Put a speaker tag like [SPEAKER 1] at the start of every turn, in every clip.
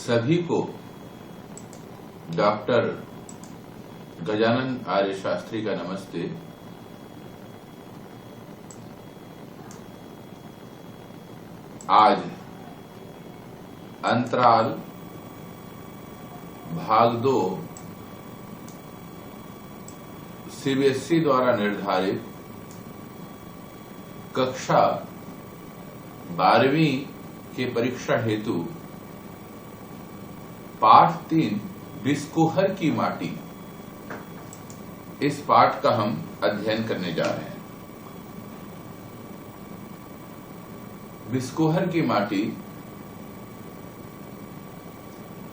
[SPEAKER 1] सभी को डॉक्टर गजानन आर्य शास्त्री का नमस्ते। आज अंतराल भाग 2 सीबीएसई द्वारा निर्धारित कक्षा 12वीं के परीक्षा हेतु पाठ 3 बिस्कोहर की माटी, इस पाठ का हम अध्ययन करने जा रहे हैं। बिस्कोहर की माटी।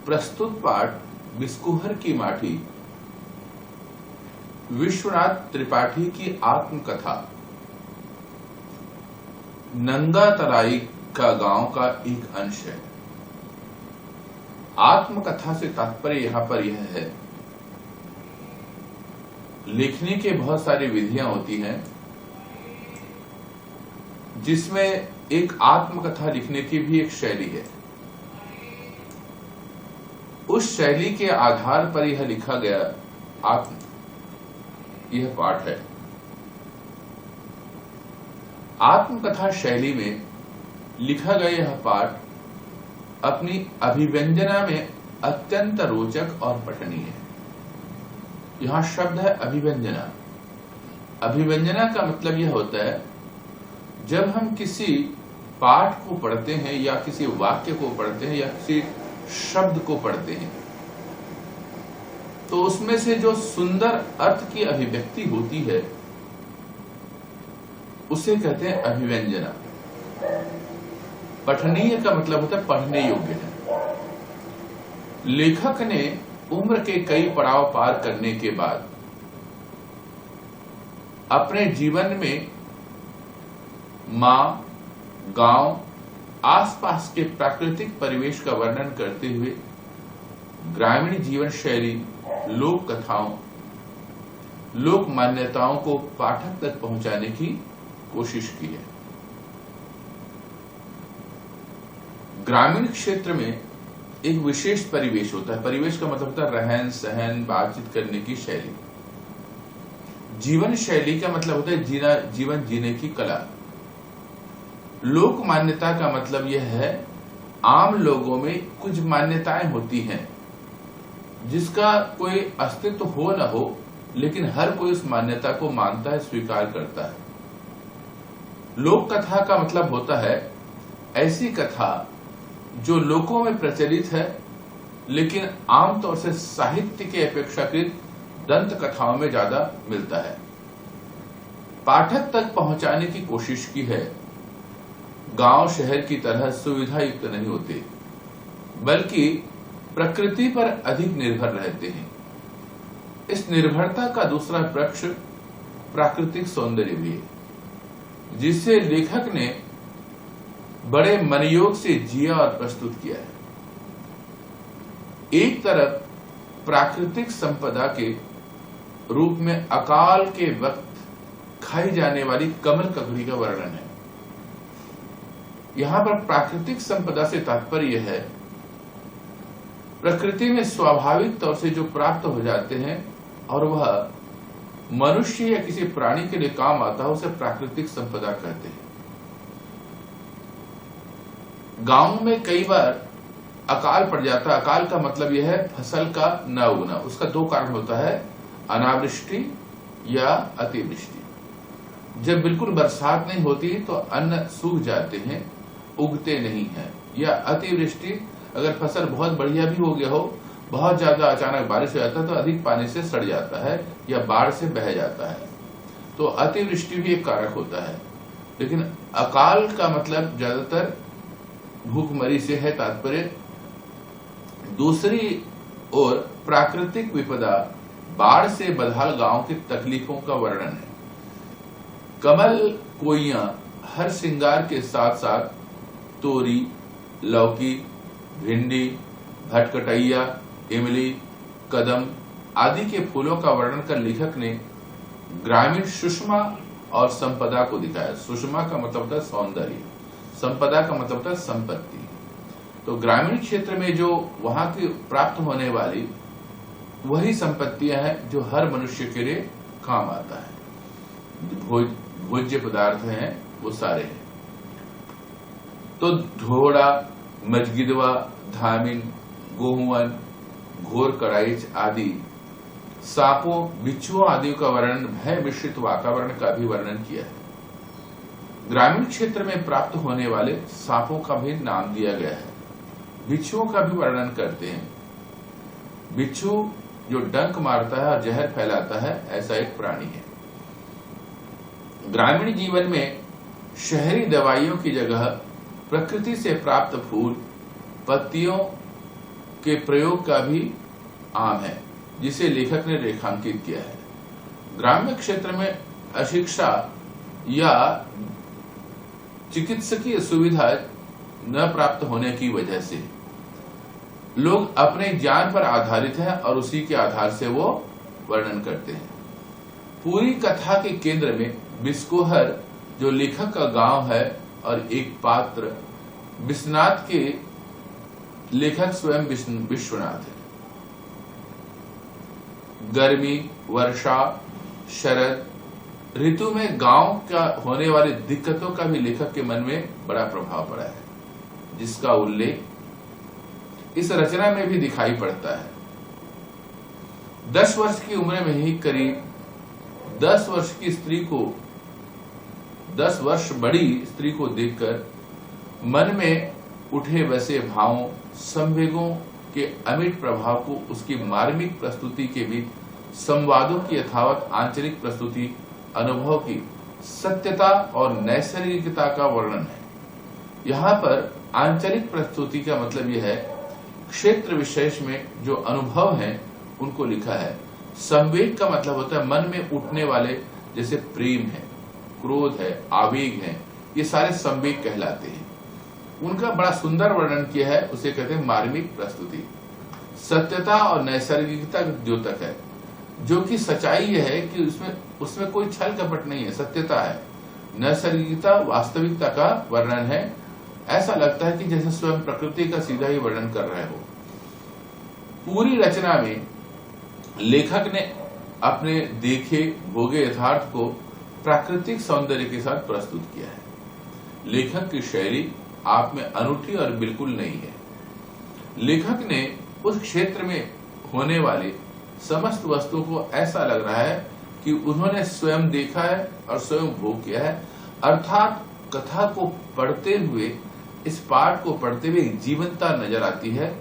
[SPEAKER 1] प्रस्तुत पाठ बिस्कोहर की माटी विश्वनाथ त्रिपाठी की आत्मकथा नंगा तराई का गांव का एक अंश है। आत्मकथा से तात्पर्य यहां पर यह है, लिखने के बहुत सारी विधियां होती हैं, जिसमें एक आत्मकथा लिखने की भी एक शैली है। उस शैली के आधार पर यह लिखा गया यह पाठ है। आत्मकथा शैली में लिखा गया यह पाठ अपनी अभिव्यंजना में अत्यंत रोचक और पठनीय है। यहां शब्द है अभिव्यंजना। अभिव्यंजना का मतलब यह होता है, जब हम किसी पाठ को पढ़ते हैं या किसी वाक्य को पढ़ते हैं या किसी शब्द को पढ़ते हैं, तो उसमें से जो सुंदर अर्थ की अभिव्यक्ति होती है उसे कहते हैं अभिव्यंजना। पठनीय का मतलब होता है पढ़ने योग्य है। लेखक ने उम्र के कई पड़ाव पार करने के बाद अपने जीवन में मां, गांव, आसपास के प्राकृतिक परिवेश का वर्णन करते हुए ग्रामीण जीवन शैली, लोक कथाओं, लोक मान्यताओं को पाठक तक पहुंचाने की कोशिश की है। ग्रामीण क्षेत्र में एक विशेष परिवेश होता है। परिवेश का मतलब होता है रहन सहन, बातचीत करने की शैली। जीवन शैली का मतलब होता है जीवन जीने की कला। लोक मान्यता का मतलब यह है, आम लोगों में कुछ मान्यताएं होती हैं जिसका कोई अस्तित्व हो न हो, लेकिन हर कोई उस मान्यता को मानता है, स्वीकार करता है। लोक कथा का मतलब होता है ऐसी कथा जो लोगों में प्रचलित है, लेकिन आमतौर से साहित्य के अपेक्षाकृत दंत कथाओं में ज्यादा मिलता है। पाठक तक पहुंचाने की कोशिश की है। गांव शहर की तरह सुविधा युक्त नहीं होते, बल्कि प्रकृति पर अधिक निर्भर रहते हैं। इस निर्भरता का दूसरा पक्ष प्राकृतिक सौंदर्य भी है, जिसे लेखक ने बड़े मनयोग से जिया और प्रस्तुत किया है। एक तरफ प्राकृतिक संपदा के रूप में अकाल के वक्त खाई जाने वाली कमल ककड़ी का वर्णन है। यहां पर प्राकृतिक संपदा से तात्पर्य है प्रकृति में स्वाभाविक तौर से जो प्राप्त हो जाते हैं और वह मनुष्य या किसी प्राणी के लिए काम आता है, उसे प्राकृतिक संपदा कहते हैं। गांव में कई बार अकाल पड़ जाता है। अकाल का मतलब यह है फसल का न उगना। उसका दो कारण होता है, अनावृष्टि या अतिवृष्टि। जब बिल्कुल बरसात नहीं होती तो अन्न सूख जाते हैं, उगते नहीं हैं। या अतिवृष्टि, अगर फसल बहुत बढ़िया भी हो गया हो, बहुत ज्यादा अचानक बारिश हो जाता है तो अधिक पानी से सड़ जाता है या बाढ़ से बह जाता है। तो अतिवृष्टि भी एक कारक होता है। लेकिन अकाल का मतलब ज्यादातर भूखमरी से है तात्पर्य। दूसरी ओर प्राकृतिक विपदा, बाढ़ से बदहाल गांव की तकलीफों का वर्णन है। कमल कोइयां हर श्रृंगार के साथ साथ तोरी, लौकी, भिंडी, भटकटैया, इमली, कदम आदि के फूलों का वर्णन कर लेखक ने ग्रामीण सुषमा और संपदा को दिखाया। सुषमा का मतलब होता है सौंदर्य, संपदा का मतलब होता है संपत्ति। तो ग्रामीण क्षेत्र में जो वहां की प्राप्त होने वाली वही संपत्तियां हैं जो हर मनुष्य के लिए काम आता है। भोज्य पदार्थ हैं वो सारे हैं। तो ढोड़ा, मजगिदवा, धामिन, गोहुवन, घोर कड़ाइच आदि सांपों, बिच्छुओं आदि का वर्णन, भय मिश्रित वातावरण का भी वर्णन किया है। ग्रामीण क्षेत्र में प्राप्त होने वाले सांपों का भी नाम दिया गया है। बिच्छुओं का भी वर्णन करते हैं। बिच्छू जो डंक मारता है और जहर फैलाता है, ऐसा एक प्राणी है। ग्रामीण जीवन में शहरी दवाइयों की जगह प्रकृति से प्राप्त फूल, पत्तियों के प्रयोग का भी आम है, जिसे लेखक ने रेखांकित किया है। ग्राम्य क्षेत्र में अशिक्षा या चिकित्सकीय सुविधा न प्राप्त होने की वजह से लोग अपने ज्ञान पर आधारित हैं और उसी के आधार से वो वर्णन करते हैं। पूरी कथा के केंद्र में बिस्कोहर जो लेखक का गांव है और एक पात्र विश्वनाथ के लेखक स्वयं विश्वनाथ है। गर्मी, वर्षा, शरद ऋतु में गांव का होने वाली दिक्कतों का भी लेखक के मन में बड़ा प्रभाव पड़ा है, जिसका उल्लेख इस रचना में भी दिखाई पड़ता है। 10 वर्ष की उम्र में ही करीब 10 वर्ष की स्त्री को 10 वर्ष बड़ी स्त्री को देखकर मन में उठे वैसे भावों, संवेगों के अमिट प्रभाव को उसकी मार्मिक प्रस्तुति के बीच संवादों की यथावत आंचलिक प्रस्तुति, अनुभव की सत्यता और नैसर्गिकता का वर्णन है। यहाँ पर आंचलिक प्रस्तुति का मतलब यह है क्षेत्र विशेष में जो अनुभव हैं उनको लिखा है। संवेग का मतलब होता है मन में उठने वाले, जैसे प्रेम है, क्रोध है, आवेग है, ये सारे संवेग कहलाते हैं। उनका बड़ा सुंदर वर्णन किया है, उसे कहते हैं मार्मिक प्रस्तुति। सत्यता और नैसर्गिकता द्योतक है, जो कि सच्चाई यह है कि उसमें कोई छल कपट नहीं है, सत्यता है। नैसर्गिकता वास्तविकता का वर्णन है। ऐसा लगता है कि जैसे स्वयं प्रकृति का सीधा ही वर्णन कर रहे हो। पूरी रचना में लेखक ने अपने देखे भोगे यथार्थ को प्राकृतिक सौंदर्य के साथ प्रस्तुत किया है। लेखक की शैली आप में अनूठी और बिल्कुल नहीं है। लेखक ने उस क्षेत्र में होने वाली समस्त वस्तुओं को ऐसा लग रहा है कि उन्होंने स्वयं देखा है और स्वयं भोग किया है। अर्थात कथा को पढ़ते हुए, इस पाठ को पढ़ते हुए जीवंतता नजर आती है।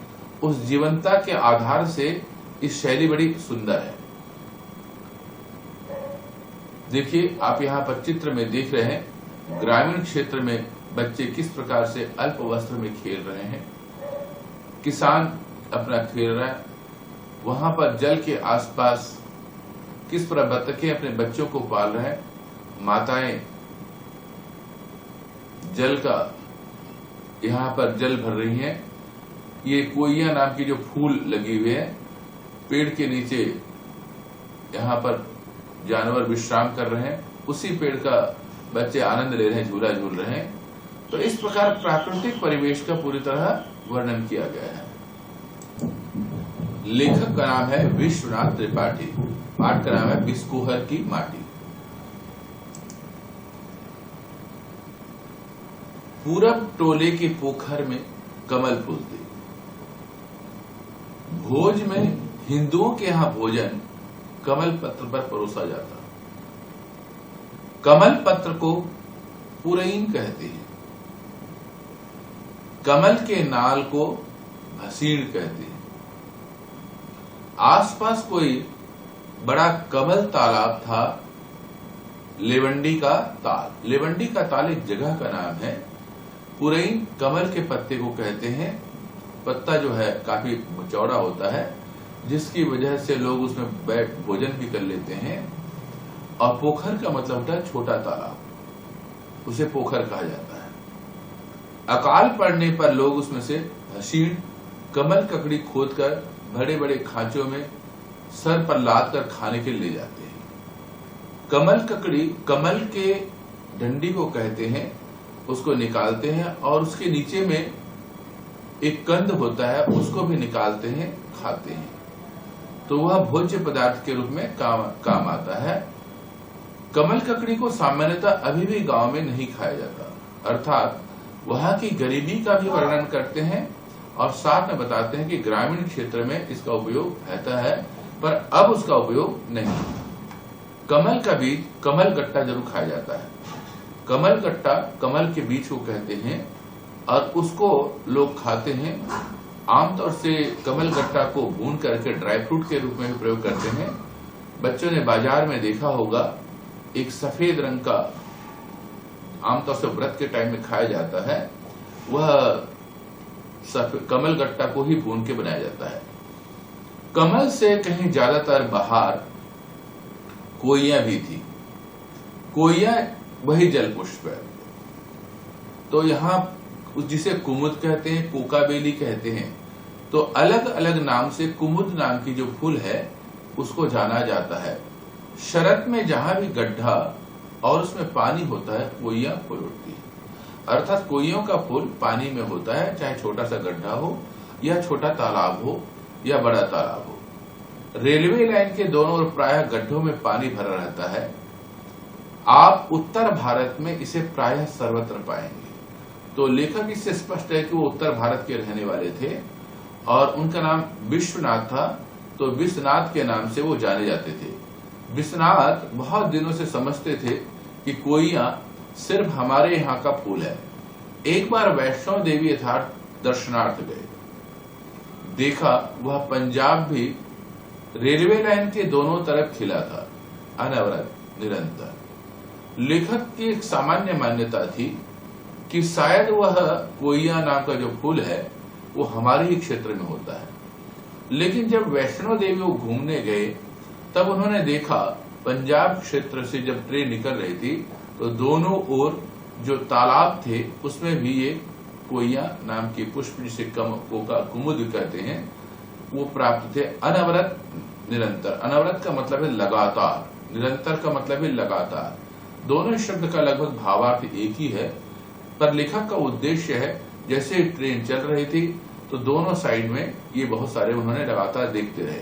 [SPEAKER 1] उस जीवंतता के आधार से इस शैली बड़ी सुंदर है। देखिए, आप यहाँ पर चित्र में देख रहे हैं ग्रामीण क्षेत्र में बच्चे किस प्रकार से अल्प वस्त्र में खेल रहे हैं। किसान अपना खेल रहा है, वहां पर जल के आसपास किस प्रकार बतखें अपने बच्चों को पाल रहे हैं। माताएं जल का यहाँ पर जल भर रही हैं। ये कोइया नाम की जो फूल लगी हुए है, पेड़ के नीचे यहाँ पर जानवर विश्राम कर रहे हैं, उसी पेड़ का बच्चे आनंद ले रहे हैं, झूला झूल रहे हैं। तो इस प्रकार प्राकृतिक परिवेश का पूरी तरह वर्णन किया गया है। लेखक का नाम है विश्वनाथ त्रिपाठी, पाठ का नाम है बिस्कोहर की माटी। पूरब टोले के पोखर में कमल फूलते। भोज में हिंदुओं के यहां भोजन कमल पत्र पर परोसा जाता। कमल पत्र को पुरैन कहते हैं। कमल के नाल को भसीड़ कहते हैं। आसपास कोई बड़ा कमल तालाब था, लेवंडी का ताल। लेवंडी का ताल एक जगह का नाम है। पुरैन कमल के पत्ते को कहते हैं। पत्ता जो है काफी चौड़ा होता है, जिसकी वजह से लोग उसमें बैठ भोजन भी कर लेते हैं। और पोखर का मतलब होता है छोटा तालाब, उसे पोखर कहा जाता है। अकाल पड़ने पर लोग उसमें से भसीड़ कमल ककड़ी खोदकर बड़े बड़े खांचों में सर पर लाद कर खाने के लिए ले जाते हैं। कमल ककड़ी कमल के डंडी को कहते हैं। उसको निकालते हैं और उसके नीचे में एक कंद होता है, उसको भी निकालते हैं, खाते हैं, तो वह भोज्य पदार्थ के रूप में काम आता है। कमल ककड़ी को सामान्यतः अभी भी गांव में नहीं खाया जाता, अर्थात वहां की गरीबी का भी वर्णन करते हैं और साथ में बताते हैं कि ग्रामीण क्षेत्र में इसका उपयोग रहता है, पर अब उसका उपयोग नहीं। कमल का बीज, कमल गट्टा जरूर खाया जाता है। कमल गट्टा कमल के बीज को कहते हैं और उसको लोग खाते हैं। आमतौर से कमल गट्टा को भून करके ड्राई फ्रूट के रूप में भी प्रयोग करते हैं। बच्चों ने बाजार में देखा होगा, एक सफेद रंग का, आमतौर से व्रत के टाइम में खाया जाता है, वह कमल गट्टा को ही भून के बनाया जाता है। कमल से कहीं ज्यादातर बाहर कोइया भी थी। कोइया वही जल पुष्प है, तो यहाँ जिसे कुमुद कहते हैं, कोकाबेली कहते हैं, तो अलग अलग नाम से कुमुद नाम की जो फूल है उसको जाना जाता है। शरत में जहां भी गड्ढा और उसमें पानी होता है, कोइया फूल उठती है, अर्थात कोइयों का फूल पानी में होता है, चाहे छोटा सा गड्ढा हो या छोटा तालाब हो या बड़ा तालाब हो। रेलवे लाइन के दोनों ओर प्रायः गड्ढों में पानी भरा रहता है। आप उत्तर भारत में इसे प्रायः सर्वत्र पाएंगे। तो लेखक इससे स्पष्ट है कि वो उत्तर भारत के रहने वाले थे और उनका नाम विश्वनाथ था, तो विश्वनाथ के नाम से वो जाने जाते थे। विश्वनाथ बहुत दिनों से समझते थे कि कोइया सिर्फ हमारे यहाँ का फूल है। एक बार वैष्णो देवी यथार्थ दर्शनार्थ गए, देखा वह पंजाब भी रेलवे लाइन के दोनों तरफ खिला था, अनवरत, निरंतर। लेखक की एक सामान्य मान्यता थी कि शायद वह कोइया नाम का जो फूल है वो हमारे ही क्षेत्र में होता है। लेकिन जब वैष्णो देवी वो घूमने गए तब उन्होंने देखा पंजाब क्षेत्र से जब ट्रेन निकल रही थी तो दोनों ओर जो तालाब थे उसमें भी ये कोइया नाम के पुष्प, जिसे कुमुद कहते हैं, वो प्राप्त थे। अनवरत, निरंतर। अनवरत का मतलब है लगातार, निरंतर का मतलब है लगातार। दोनों शब्द का लगभग भावार्थ एक ही है, पर लेखक का उद्देश्य है जैसे ट्रेन चल रही थी तो दोनों साइड में ये बहुत सारे उन्होंने लगातार देखते रहे।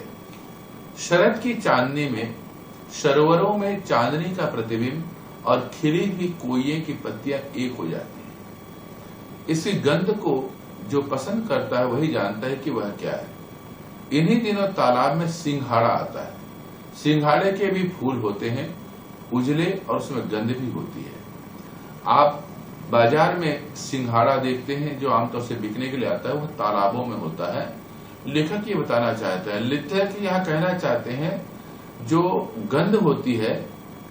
[SPEAKER 1] शरद की चांदनी में सरोवरों में चांदनी का प्रतिबिंब और खिली हुई कोइये की पत्तियां एक हो जाती हैं। इसी गंध को जो पसंद करता है वही जानता है कि वह क्या है। इन्हीं दिनों तालाब में सिंघाड़ा आता है। सिंघाड़े के भी फूल होते हैं, उजले, और उसमें गंध भी होती है। आप बाजार में सिंघाड़ा देखते हैं जो आमतौर से बिकने के लिए आता है, वह तालाबों में होता है। लेखक ये बताना चाहते हैं, लेखक यहाँ कहना चाहते हैं जो गंध होती है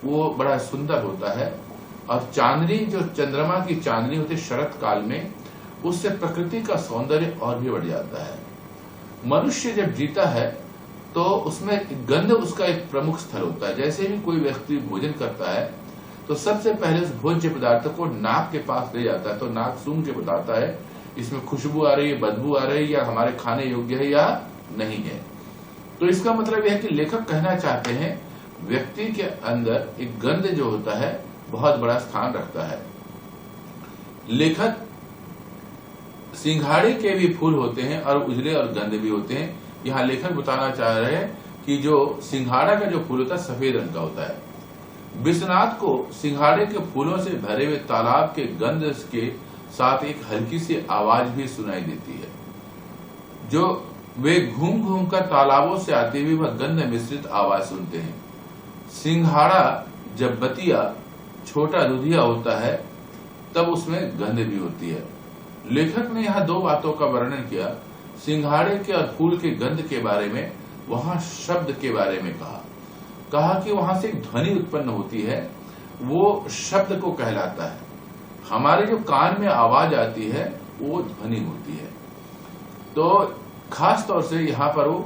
[SPEAKER 1] वो बड़ा सुंदर होता है, और चांदनी, जो चंद्रमा की चांदनी होती है शरत काल में, उससे प्रकृति का सौंदर्य और भी बढ़ जाता है। मनुष्य जब जीता है तो उसमें गंध उसका एक प्रमुख स्थल होता है। जैसे भी कोई व्यक्ति भोजन करता है तो सबसे पहले उस भोज्य पदार्थ को नाक के पास ले जाता है, तो नाक सूंघ के बताता है इसमें खुशबू आ रही है, बदबू आ रही है, या हमारे खाने योग्य है या नहीं है। तो इसका मतलब यह है कि लेखक कहना चाहते हैं व्यक्ति के अंदर एक गंध जो होता है बहुत बड़ा स्थान रखता है। लेखक सिंघाड़े के भी फूल होते हैं और उजले और गंध भी होते हैं। यहाँ लेखक बताना चाह रहे हैं कि जो सिंघाड़ा का जो फूल होता है सफेद रंग का होता है। विश्वनाथ को सिंघाड़े के फूलों से भरे हुए तालाब के गंध के साथ एक हल्की सी आवाज भी सुनाई देती है, जो वे घूम घूम कर तालाबों से आती हुई वह गंध मिश्रित आवाज सुनते हैं। सिंघाड़ा जब बतिया, छोटा दुधिया होता है, तब उसमें गंध भी होती है। लेखक ने यहाँ दो बातों का वर्णन किया, सिंघाड़े के और फूल के गंध के बारे में, वहां शब्द के बारे में कहा कि वहां से एक ध्वनि उत्पन्न होती है, वो शब्द को कहलाता है। हमारे जो कान में आवाज आती है वो ध्वनि होती है। तो खास तौर से यहाँ पर वो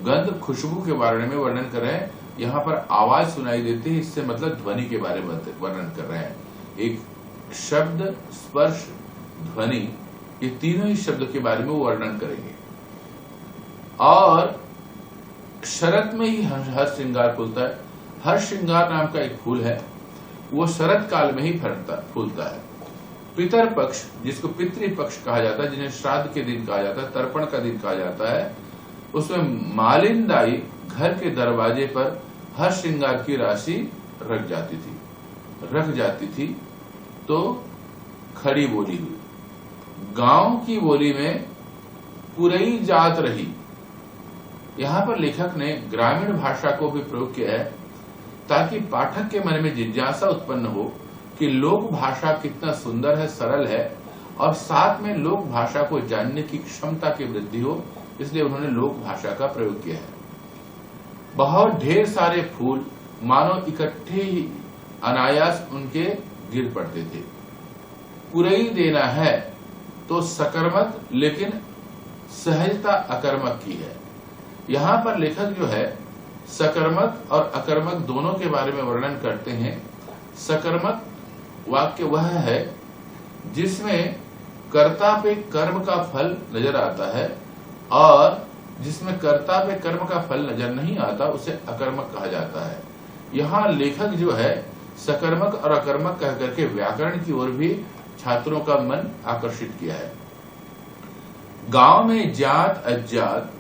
[SPEAKER 1] गंध, खुशबू के बारे में वर्णन कर रहे हैं। यहाँ पर आवाज सुनाई देती है, इससे मतलब ध्वनि के बारे में वर्णन कर रहे हैं। एक शब्द, स्पर्श, ध्वनि, ये तीनों ही शब्द के बारे में वो वर्णन करेंगे। और शरद में ही हर श्रृंगार फूलता है। हर श्रृंगार नाम का एक फूल है, वो शरद काल में ही फूलता है। पितर पक्ष, जिसको पितृपक्ष कहा जाता है, जिन्हें श्राद्ध के दिन कहा जाता है, तर्पण का दिन कहा जाता है, उसमें मालिनदाई घर के दरवाजे पर हर श्रृंगार की राशि रख जाती थी। तो खड़ी बोली हुई। गांव की बोली में पुरई जात रही। यहां पर लेखक ने ग्रामीण भाषा को भी प्रयोग किया है ताकि पाठक के मन में जिज्ञासा उत्पन्न हो कि लोक भाषा कितना सुंदर है, सरल है, और साथ में लोक भाषा को जानने की क्षमता की वृद्धि हो, इसलिए उन्होंने लोक भाषा का प्रयोग किया है। बहुत ढेर सारे फूल मानो इकट्ठे ही अनायास उनके गिर पड़ते थे। पुरई देना है तो सकर्मक, लेकिन सहजता अकर्मक की है। यहां पर लेखक जो है सकर्मक और अकर्मक दोनों के बारे में वर्णन करते हैं। सकर्मक वाक्य वह है जिसमें कर्ता पे कर्म का फल नजर आता है, और जिसमें कर्ता पे कर्म का फल नजर नहीं आता उसे अकर्मक कहा जाता है। यहाँ लेखक जो है सकर्मक और अकर्मक कह करके व्याकरण की ओर भी छात्रों का मन आकर्षित किया है। गांव में जात अज्ञात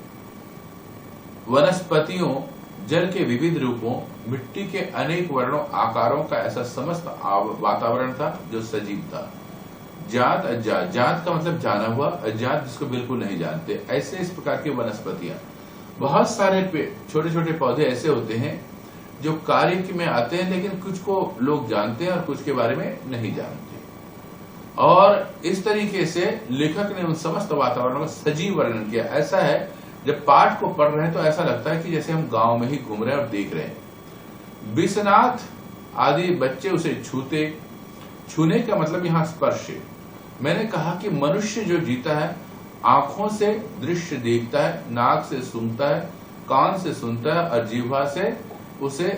[SPEAKER 1] वनस्पतियों, जल के विविध रूपों, मिट्टी के अनेक वर्णों आकारों का ऐसा समस्त वातावरण था जो सजीव था। जात अज्ञात, जात का मतलब जाना हुआ, अज्ञात जिसको बिल्कुल नहीं जानते, ऐसे इस प्रकार की वनस्पतियां। बहुत सारे छोटे छोटे पौधे ऐसे होते हैं जो कार्य में आते हैं, लेकिन कुछ को लोग जानते हैं और कुछ के बारे में नहीं जानते। और इस तरीके से लेखक ने उन समस्त वातावरण का सजीव वर्णन किया। ऐसा है जब पाठ को पढ़ रहे हैं तो ऐसा लगता है कि जैसे हम गांव में ही घूम रहे हैं और देख रहे हैं। विश्वनाथ आदि बच्चे उसे छूने का मतलब यहाँ स्पर्श है। मैंने कहा कि मनुष्य जो जीता है आंखों से दृश्य देखता है, नाक से सूंघता है, कान से सुनता है और जीवा से उसे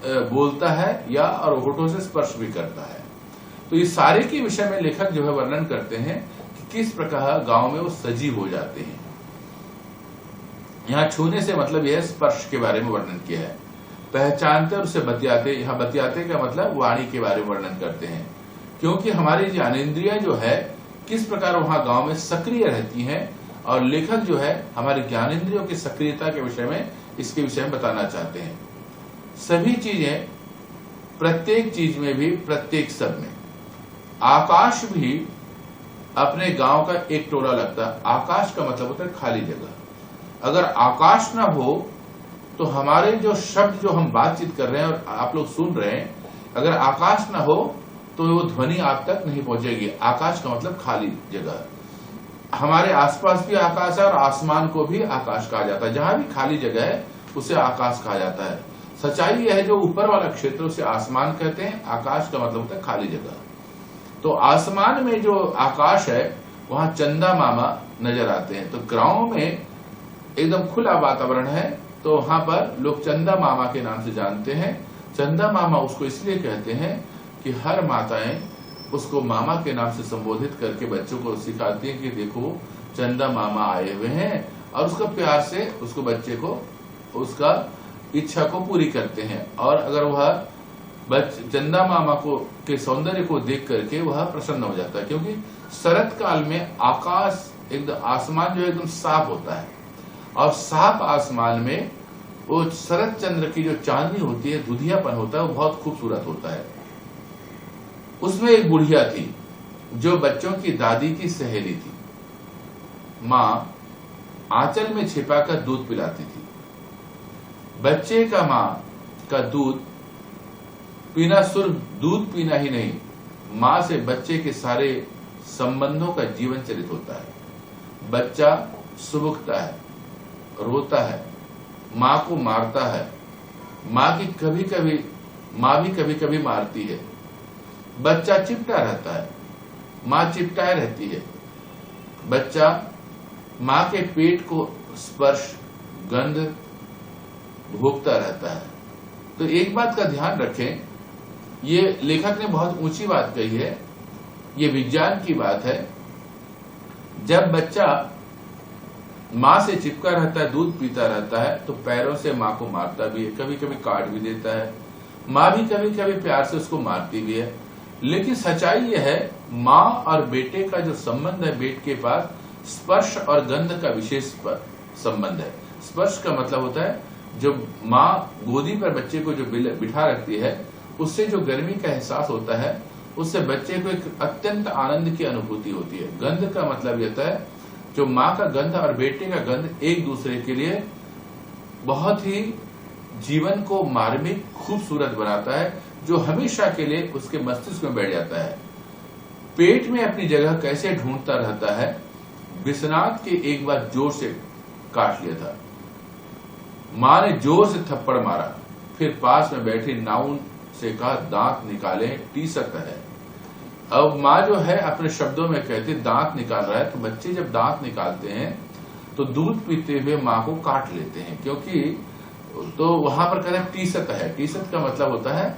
[SPEAKER 1] बोलता है या और होठों से स्पर्श भी करता है। तो इस सारे के विषय में लेखक जो है वर्णन करते हैं कि किस प्रकार गांव में वो सजीव हो जाते हैं। यहाँ छूने से मतलब यह स्पर्श के बारे में वर्णन किया है। पहचानते और उसे बतियाते, यहाँ बतियाते का मतलब वाणी के बारे में वर्णन करते हैं, क्योंकि हमारी ज्ञानेन्द्रियां जो है किस प्रकार वहां गांव में सक्रिय रहती हैं, और लेखक जो है हमारी ज्ञानेन्द्रियों की सक्रियता के विषय में इसके विषय में बताना चाहते हैं। सभी चीजें, प्रत्येक चीज में भी, प्रत्येक सब में। आकाश भी अपने गांव का एक टोला लगता है। आकाश का मतलब होता है खाली जगह। अगर आकाश ना हो तो हमारे जो शब्द जो हम बातचीत कर रहे हैं और आप लोग सुन रहे हैं, अगर आकाश ना हो तो वो ध्वनि आप तक नहीं पहुंचेगी। आकाश का मतलब खाली जगह। हमारे आसपास भी आकाश है और आसमान को भी आकाश कहा जाता है। जहां भी खाली जगह है उसे आकाश कहा जाता है। सच्चाई यह है जो ऊपर वाला क्षेत्र उसे आसमान कहते हैं, आकाश का मतलब होता है खाली जगह। तो आसमान में जो आकाश है वहां चंदा मामा नजर आते हैं। तो गांव में एकदम खुला वातावरण है, तो वहां पर लोग चंदा मामा के नाम से जानते हैं। चंदा मामा उसको इसलिए कहते हैं कि हर माताएं उसको मामा के नाम से संबोधित करके बच्चों को सिखाती हैं कि देखो चंदा मामा आए हुए हैं, और उसका प्यार से उसको बच्चे को उसका इच्छा को पूरी करते हैं। और अगर वह चंदा मामा को के सौंदर्य को देख करके वह प्रसन्न हो जाता है, क्योंकि शरत काल में आकाश एकदम, आसमान जो एकदम साफ होता है, और साफ आसमान में वो शरद चंद्र की जो चांदनी होती है, दुधियापन होता है, वो बहुत खूबसूरत होता है। उसमें एक बुढ़िया थी जो बच्चों की दादी की सहेली थी। माँ आंचल में छिपाकर दूध पिलाती थी। बच्चे का माँ का दूध पीना सिर्फ दूध पीना ही नहीं, माँ से बच्चे के सारे संबंधों का जीवन चरित होता है। बच्चा सुबकता है, रोता है, माँ को मारता है, माँ भी कभी कभी मारती है। बच्चा चिपटा रहता है, माँ चिपटाए रहती है। बच्चा माँ के पेट को स्पर्श, गंध भोगता रहता है। तो एक बात का ध्यान रखें, ये लेखक ने बहुत ऊंची बात कही है, ये विज्ञान की बात है। जब बच्चा माँ से चिपका रहता है, दूध पीता रहता है, तो पैरों से माँ को मारता भी है, कभी कभी काट भी देता है। माँ भी कभी कभी प्यार से उसको मारती भी है। लेकिन सच्चाई यह है, माँ और बेटे का जो संबंध है, बेटे के पास स्पर्श और गंध का विशेष संबंध है। स्पर्श का मतलब होता है जब माँ गोदी पर बच्चे को जो बिठा रखती है, उससे जो गर्मी का एहसास होता है, उससे बच्चे को एक अत्यंत आनंद की अनुभूति होती है। गंध का मतलब होता है जो माँ का गंध और बेटे का गंध एक दूसरे के लिए बहुत ही जीवन को मार्मिक खूबसूरत बनाता है, जो हमेशा के लिए उसके मस्तिष्क में बैठ जाता है। पेट में अपनी जगह कैसे ढूंढता रहता है। विश्वनाथ के एक बार जोर से काट लिया था। माँ ने जोर से थप्पड़ मारा, फिर पास में बैठी नाउन से कहा, दांत निकाले, टीसत है। अब माँ जो है अपने शब्दों में कहती दांत निकाल रहा है, तो बच्चे जब दांत निकालते हैं तो दूध पीते हुए माँ को काट लेते हैं, क्योंकि तो वहां पर कहते हैं टीसत है। टीसत का मतलब होता है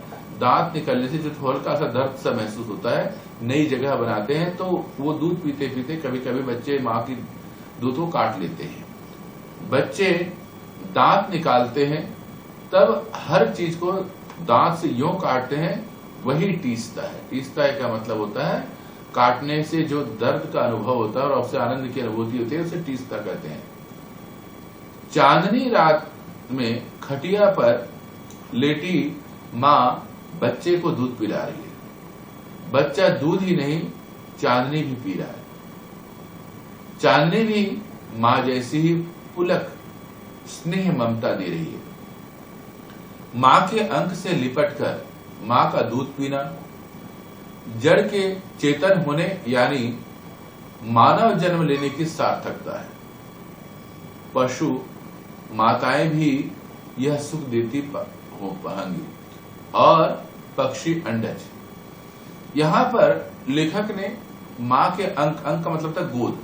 [SPEAKER 1] दांत निकलने से जो हल्का सा दर्द सा महसूस होता है, नई जगह बनाते हैं, तो वो दूध पीते पीते कभी कभी बच्चे माँ की दूध को काट लेते हैं। बच्चे दांत निकालते हैं तब हर चीज को दांत से यूं काटते हैं, वही टीसता है। टीसता है का मतलब होता है काटने से जो दर्द का अनुभव होता है और उससे आनंद की अनुभूति होती है, उसे टीसता कहते हैं। चांदनी रात में खटिया पर लेटी माँ बच्चे को दूध पिला रही है। बच्चा दूध ही नहीं, चांदनी भी पी रहा है। चांदनी भी माँ जैसी ही पुलक स्नेह ममता दे रही है। माँ के अंक से लिपटकर माँ का दूध पीना जड़ के चेतन होने यानी मानव जन्म लेने की सार्थकता है। पशु माताएं भी यह सुख देती हो पाएंगी और पक्षी अंडज। यहां पर लेखक ने माँ के अंक का मतलब था गोद,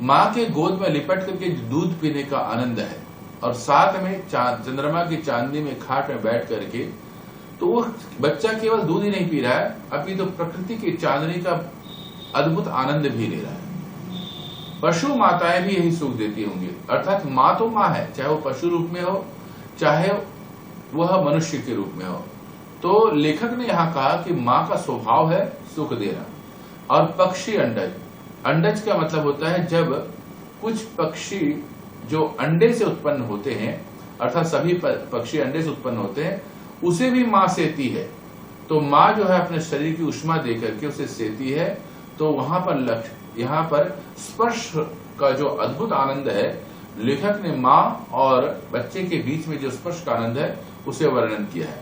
[SPEAKER 1] माँ के गोद में लिपट करके दूध पीने का आनंद है, और साथ में चंद्रमा की चांदनी में खाट में बैठ करके, तो वो बच्चा केवल दूध ही नहीं पी रहा है, अभी तो प्रकृति की चांदनी का अद्भुत आनंद भी ले रहा है। पशु माताएं भी यही सुख देती होंगी, अर्थात माँ तो माँ है, चाहे वो पशु रूप में हो चाहे वह मनुष्य के रूप में हो। तो लेखक ने यहाँ कहा कि माँ का स्वभाव है सुख देना। और पक्षी अंडज, अंडज का मतलब होता है जब कुछ पक्षी जो अंडे से उत्पन्न होते हैं, अर्थात सभी पक्षी अंडे से उत्पन्न होते हैं, उसे भी माँ सेती है। तो माँ जो है अपने शरीर की उष्मा देकर के उसे सेती है। तो वहां पर यहाँ पर स्पर्श का जो अद्भुत आनंद है, लेखक ने माँ और बच्चे के बीच में जो स्पर्श का आनंद है उसे वर्णन किया है।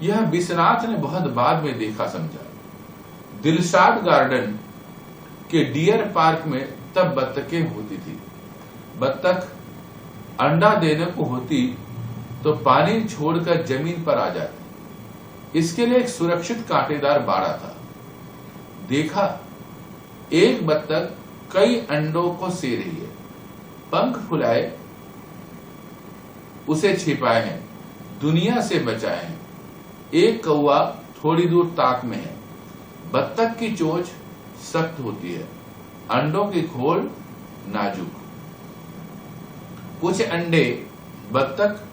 [SPEAKER 1] यह विश्वनाथ ने बहुत बाद में देखा समझा। दिलशाद गार्डन के डियर पार्क में तब बत्तखें होती थी। बत्तख अंडा देने को होती तो पानी छोड़कर जमीन पर आ जाती। इसके लिए एक सुरक्षित कांटेदार बाड़ा था। देखा एक बत्तख कई अंडों को से रही है, पंख फुलाए उसे छिपाए हैं, दुनिया से बचाए हैं। एक कौवा थोड़ी दूर ताक में है। बत्तख की चोंच सख्त होती है, अंडों की खोल नाजुक। कुछ अंडे बत्तख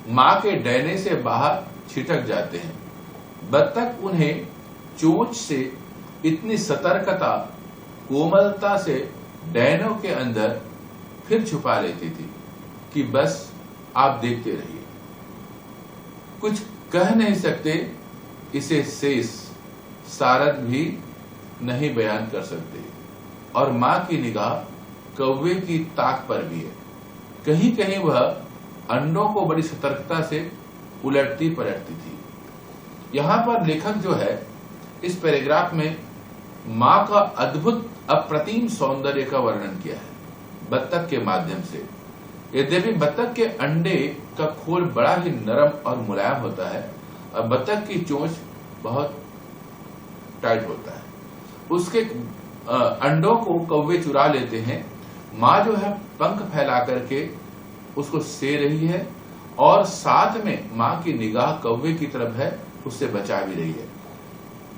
[SPEAKER 1] मां के डैने से बाहर छिटक जाते हैं। बत्तख उन्हें चोंच से इतनी सतर्कता कोमलता से डैनों के अंदर फिर छुपा लेती थी कि बस आप देखते रहिए। कुछ कह नहीं सकते, इसे शेष सारद भी नहीं बयान कर सकते। और मां की निगाह कौवे की ताक पर भी है। कहीं कहीं वह अंडों को बड़ी सतर्कता से उलटती पलटती थी। यहां पर लेखक जो है इस पैराग्राफ में मां का अद्भुत अप्रतिम सौंदर्य का वर्णन किया है बत्तख के माध्यम से। यद्यपि बत्तख के अंडे का खोल बड़ा ही नरम और मुलायम होता है और बत्तख की चोंच बहुत टाइट होता है। उसके अंडों को कौवे चुरा लेते हैं। माँ जो है पंख फैला करके उसको से रही है और साथ में माँ की निगाह कौवे की तरफ है, उससे बचा भी रही है।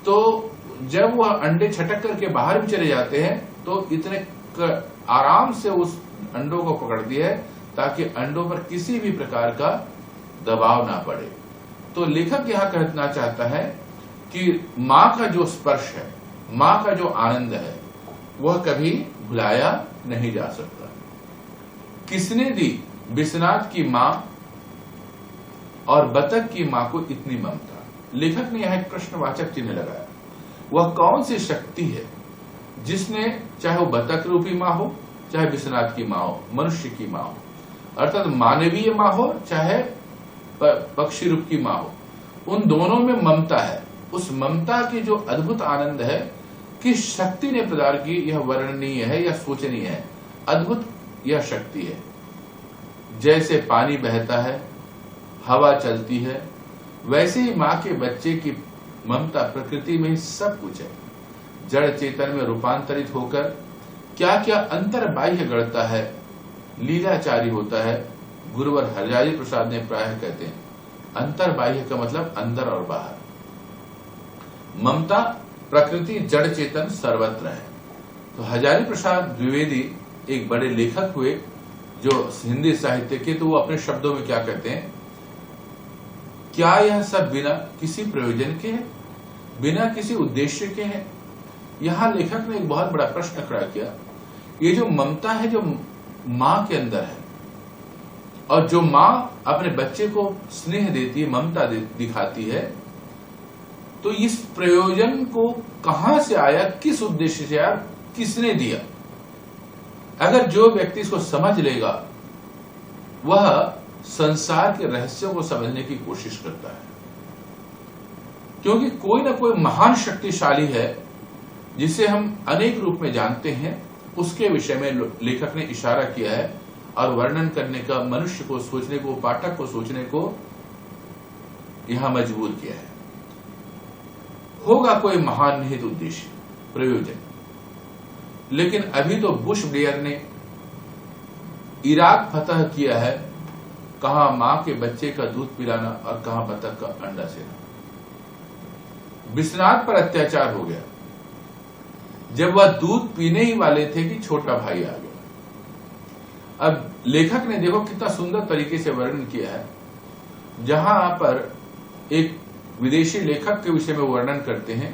[SPEAKER 1] तो जब वह अंडे छटक करके बाहर भी चले जाते हैं तो इतने आराम से उस अंडों को पकड़ती है ताकि अंडों पर किसी भी प्रकार का दबाव ना पड़े। तो लेखक यहां कहना चाहता है कि मां का जो स्पर्श है, मां का जो आनंद है, वह कभी भुलाया नहीं जा सकता। किसने दी विश्वनाथ की मां और बतख की मां को इतनी ममता? लेखक ने यहां एक प्रश्नवाचक चिन्ह लगाया। वह कौन सी शक्ति है जिसने, चाहे वो बतख रूपी मां हो, चाहे विश्वनाथ की मां हो, मनुष्य की मां हो, अर्थात मानवीय मां हो चाहे पक्षी रूप की मां हो, उन दोनों में ममता है। उस ममता की जो अद्भुत आनंद है, किस शक्ति ने प्रदान की, यह वर्णनीय है या सोचनीय है। अद्भुत यह शक्ति है। जैसे पानी बहता है, हवा चलती है, वैसे ही मां के बच्चे की ममता प्रकृति में ही सब कुछ है। जड़ चेतन में रूपांतरित होकर क्या क्या अंतर बाह्य गढ़ता है, लीलाचारी होता है। गुरुवर हरियाली प्रसाद ने प्रायः कहते हैं, अंतर बाह्य का मतलब अंदर और बाहर। ममता प्रकृति जड़ चेतन सर्वत्र है। तो हजारी प्रसाद द्विवेदी एक बड़े लेखक हुए जो हिंदी साहित्य के, तो वो अपने शब्दों में क्या कहते हैं, क्या यह सब बिना किसी प्रयोजन के है, बिना किसी उद्देश्य के है? यहां लेखक ने एक बहुत बड़ा प्रश्न खड़ा किया। ये जो ममता है, जो मां के अंदर है, और जो मां अपने बच्चे को स्नेह देती है, ममता दिखाती है, तो इस प्रयोजन को कहां से आया, किस उद्देश्य से आया, किसने दिया? अगर जो व्यक्ति इसको समझ लेगा, वह संसार के रहस्यों को समझने की कोशिश करता है। क्योंकि कोई ना कोई महान शक्तिशाली है जिसे हम अनेक रूप में जानते हैं, उसके विषय में लेखक ने इशारा किया है और वर्णन करने का, मनुष्य को सोचने को, पाठक को सोचने को यहां मजबूर किया है। होगा कोई महान निहित उद्देश्य, प्रयोजन। लेकिन अभी तो बुश ब्लेयर ने इराक फतह किया है, कहां मां के बच्चे का दूध पिलाना और कहां बतख का अंडा सेना। विश्वनाथ पर अत्याचार हो गया जब वह दूध पीने ही वाले थे कि छोटा भाई आ गया। अब लेखक ने देखो कितना सुंदर तरीके से वर्णन किया है। जहां पर एक विदेशी लेखक के विषय में वर्णन करते हैं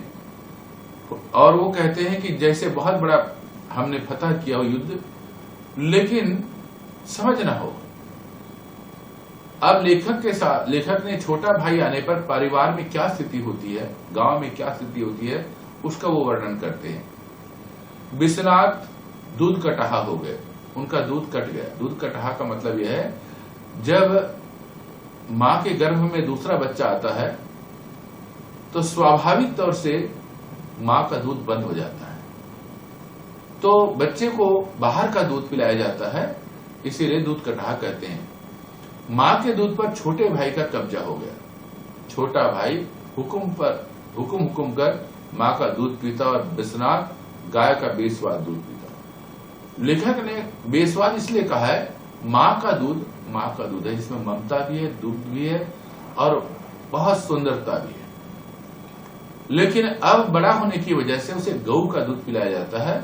[SPEAKER 1] और वो कहते हैं कि जैसे बहुत बड़ा हमने फतह किया हो युद्ध, लेकिन समझ ना हो। अब लेखक ने छोटा भाई आने पर परिवार में क्या स्थिति होती है, गांव में क्या स्थिति होती है, उसका वो वर्णन करते हैं। विश्वनाथ दूध कटहा हो गए, उनका दूध कट गया। दूध कटहा का मतलब यह है, जब मां के गर्भ में दूसरा बच्चा आता है तो स्वाभाविक तौर से मां का दूध बंद हो जाता है, तो बच्चे को बाहर का दूध पिलाया जाता है, इसीलिए दूध कटहा कहते हैं। मां के दूध पर छोटे भाई का कब्जा हो गया। छोटा भाई हुकुम कर मां का दूध पीता और विश्वनाथ गाय का बेस्वाद दूध पीता। लेखक ने बेस्वाद इसलिए कहा है, मां का दूध है, जिसमें ममता भी है, दूध भी है और बहुत सुंदरता भी है। लेकिन अब बड़ा होने की वजह से उसे गऊ का दूध पिलाया जाता है।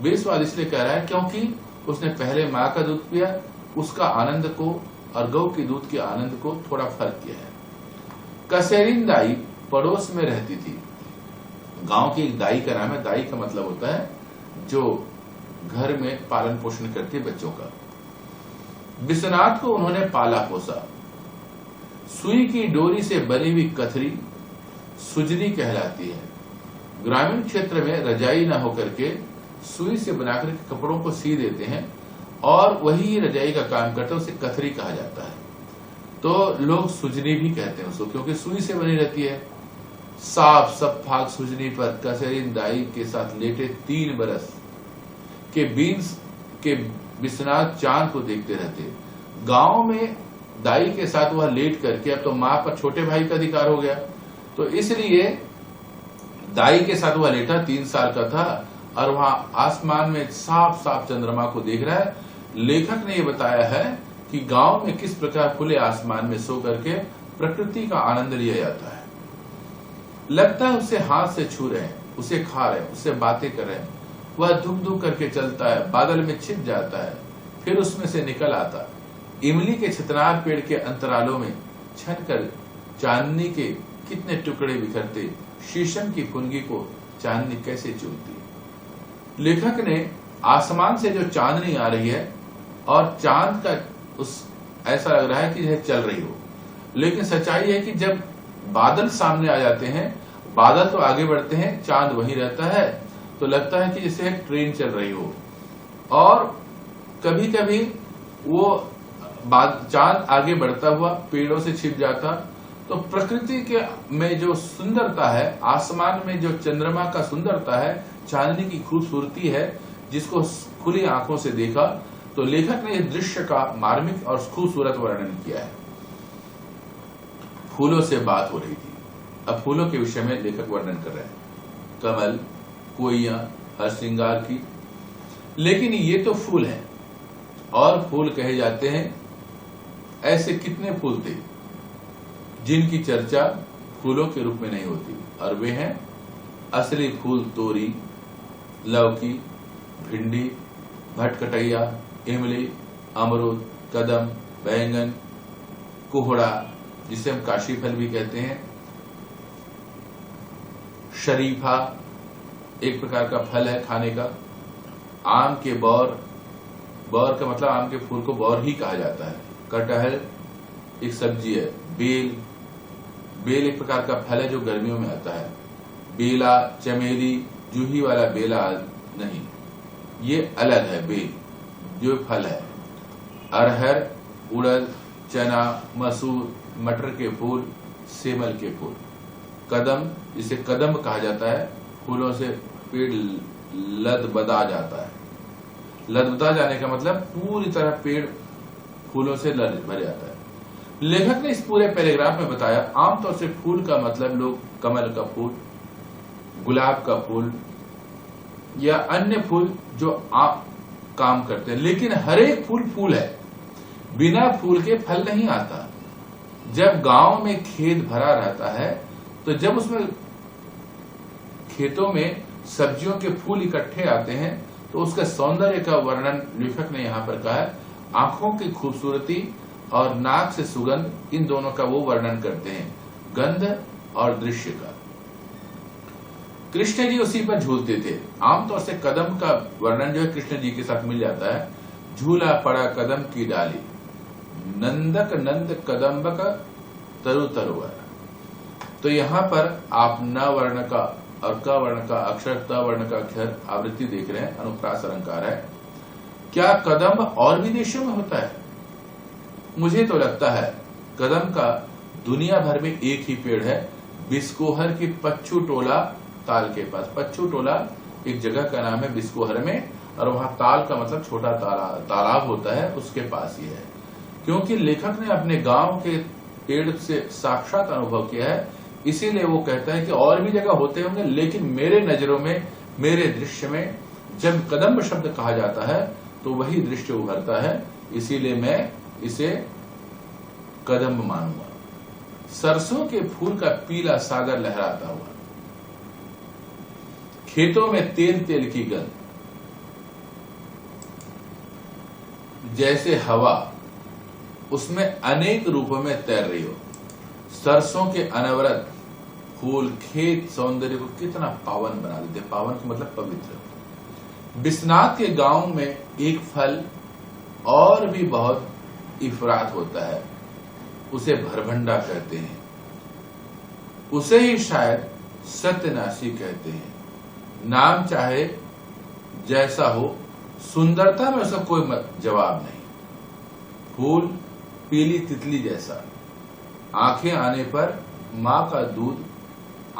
[SPEAKER 1] बेस्वाद इसलिए कह रहा है क्योंकि उसने पहले मां का दूध पिया, उसका आनंद को और गऊ के दूध के आनंद को थोड़ा फर्क किया है। कसेरिन दाई पड़ोस में रहती थी। गांव की एक दाई का नाम है। दाई का मतलब होता है जो घर में पालन पोषण करती है बच्चों का। विश्वनाथ को उन्होंने पाला पोसा। सुई की डोरी से बनी हुई कथरी सुजनी कहलाती है। ग्रामीण क्षेत्र में रजाई न होकर के सुई से बनाकर कपड़ों को सी देते हैं और वही रजाई का काम करते हैं, उसे कथरी कहा जाता है। तो लोग सुजनी भी कहते हैं उसको, क्योंकि सुई से बनी रहती है। साफ सफाक सुजनी पर कसेरिन दाई के साथ लेटे 3 बरस के बीच के विश्वनाथ चांद को देखते रहते। गांव में दाई के साथ वह लेट करके, अब तो मां पर छोटे भाई का अधिकार हो गया, तो इसलिए दाई के साथ वह लेटा 3 साल का था और वहां आसमान में साफ साफ चंद्रमा को देख रहा है। लेखक ने यह बताया है कि गांव में किस प्रकार खुले आसमान में सो करके प्रकृति का आनंद लिया जाता है। लगता है उसे हाथ से छू रहे हैं, उसे खा रहे हैं, उससे बातें कर रहे हैं। वह धुक धुक करके चलता है, बादल में छिप जाता है, फिर उसमें से निकल आता। इमली के छितनार पेड़ के अंतरालों में छन कर चांदनी के कितने टुकड़े बिखरते शीशम की फुनगी को चांदनी कैसे चूमती है। लेखक ने आसमान से जो चांदनी आ रही है और चांद का ऐसा लग रहा है कि यह चल रही हो, लेकिन सच्चाई है कि जब बादल सामने आ जाते हैं, बादल तो आगे बढ़ते हैं, चांद वहीं रहता है, तो लगता है कि जैसे एक ट्रेन चल रही हो। और कभी कभी वो चांद आगे बढ़ता हुआ पेड़ों से छिप जाता। तो प्रकृति के में जो सुंदरता है, आसमान में जो चंद्रमा का सुंदरता है, चांदनी की खूबसूरती है, जिसको खुली आंखों से देखा तो लेखक ने इस दृश्य का मार्मिक और खूबसूरत वर्णन किया है। फूलों से बात हो रही थी, अब फूलों के विषय में लेखक वर्णन कर रहे हैं। कमल, कोइयां, हर श्रृंगार की, लेकिन ये तो फूल हैं और फूल कहे जाते हैं। ऐसे कितने फूल थे जिनकी चर्चा फूलों के रूप में नहीं होती, और वे हैं असली फूल तोरी, लौकी, भिंडी, भटकटैया, इमली, अमरूद, कदम, बैंगन, कोहड़ा जिसे हम काशी फल भी कहते हैं, शरीफा एक प्रकार का फल है खाने का, आम के बौर, बौर का मतलब आम के फूल को बौर ही कहा जाता है, कटहल एक सब्जी है, बेल, बेल एक प्रकार का फल है जो गर्मियों में आता है, बेला, चमेली, जूही वाला बेला नहीं, ये अलग है बेल जो फल है, अरहर, उड़द, चना, मसूर, मटर के फूल, सेमल के फूल, कदम जिसे कदम कहा जाता है, फूलों से पेड़ लदबदा जाता है। लदबदा जाने का मतलब पूरी तरह पेड़ फूलों से लद भर जाता है। लेखक ने इस पूरे पैराग्राफ में बताया आमतौर से फूल का मतलब लोग कमल का फूल, गुलाब का फूल या अन्य फूल जो आप काम करते हैं, लेकिन हर एक फूल फूल है, बिना फूल के फल नहीं आता। जब गांव में खेत भरा रहता है तो जब उसमें खेतों में सब्जियों के फूल इकट्ठे आते हैं तो उसके सौंदर्य का वर्णन लेखक ने यहाँ पर कहा है। आंखों की खूबसूरती और नाक से सुगंध, इन दोनों का वो वर्णन करते हैं, गंध और दृश्य का। कृष्ण जी उसी पर झूलते थे। आमतौर से कदम का वर्णन जो है कृष्ण जी के साथ मिल जाता है। झूला पड़ा कदम की डाली, नंदक नंद कदम्बक तरु तरुवर। तो यहाँ पर आप न वर्ण का और क वर्ण का अक्षर, त वर्ण का अक्षर आवृत्ति देख रहे हैं, अनुप्रास अलंकार है। क्या कदम और भी देशों में होता है? मुझे तो लगता है कदम का दुनिया भर में एक ही पेड़ है, बिस्कोहर की पच्चू टोला ताल के पास। पच्चू टोला एक जगह का नाम है बिस्कोहर में, और वहां ताल का मतलब छोटा तालाब होता है, उसके पास ही है। क्योंकि लेखक ने अपने गांव के पेड़ से साक्षात अनुभव किया है, इसीलिए वो कहता है कि और भी जगह होते होंगे, लेकिन मेरे नजरों में, मेरे दृश्य में जब कदम्ब शब्द कहा जाता है तो वही दृश्य उभरता है, इसीलिए मैं इसे कदम्ब मानूंगा। सरसों के फूल का पीला सागर लहराता हुआ, खेतों में तेल तेल की गंध, जैसे हवा उसमें अनेक रूपों में तैर रही हो। सरसों के अनवरत फूल खेत सौंदर्य को कितना पावन बना देते। पावन का मतलब पवित्र। बिस्नाथ के गांव में एक फल और भी बहुत इफरात होता है, उसे भरभंडा कहते हैं, उसे ही शायद सत्यनाशी कहते हैं। नाम चाहे जैसा हो, सुंदरता में उसका कोई जवाब नहीं। फूल पीली तितली जैसा, आंखें आने पर मां का दूध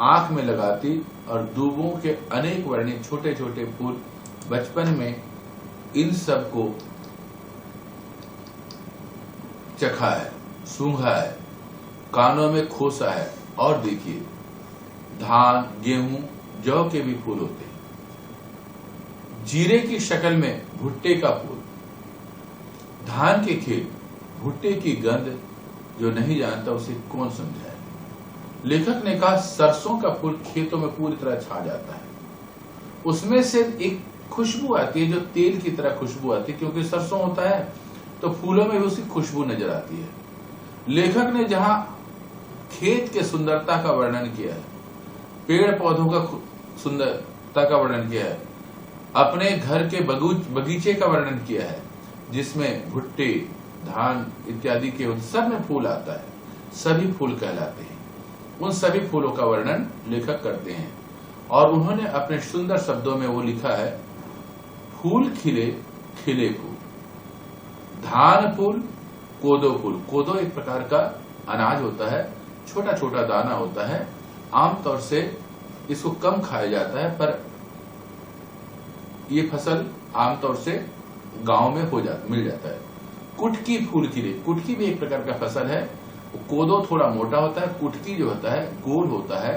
[SPEAKER 1] आंख में लगाती, और दूबों के अनेक वर्णित छोटे छोटे फूल बचपन में इन सब को चखा है, सूंघा है, कानों में खोसा है। और देखिए धान, गेहूं, जौ के भी फूल होते हैं। जीरे की शक्ल में भुट्टे का फूल, धान के खेत, भुट्टे की गंध, जो नहीं जानता उसे कौन समझाए। लेखक ने कहा सरसों का फूल खेतों में पूरी तरह छा जाता है, उसमें से एक खुशबू आती है जो तेल की तरह खुशबू आती है, क्योंकि सरसों होता है तो फूलों में भी उसकी खुशबू नजर आती है। लेखक ने जहां खेत के सुंदरता का वर्णन किया है, पेड़ पौधों का सुंदरता का वर्णन किया है, अपने घर के बगीचे का वर्णन किया है, जिसमें भुट्टे, धान इत्यादि के सब में फूल आता है, सभी फूल कहलाते हैं। उन सभी फूलों का वर्णन लेखक करते हैं और उन्होंने अपने सुंदर शब्दों में वो लिखा है, फूल खिले खिले फूल, धान फूल, कोदो फूल। कोदो एक प्रकार का अनाज होता है, छोटा छोटा दाना होता है, आमतौर से इसको कम खाया जाता है, पर ये फसल आमतौर से गांव में मिल जाता है। कुटकी फूल खिले, कुटकी भी एक प्रकार का फसल है। कोदो थोड़ा मोटा होता है, कुटकी जो होता है गोल होता है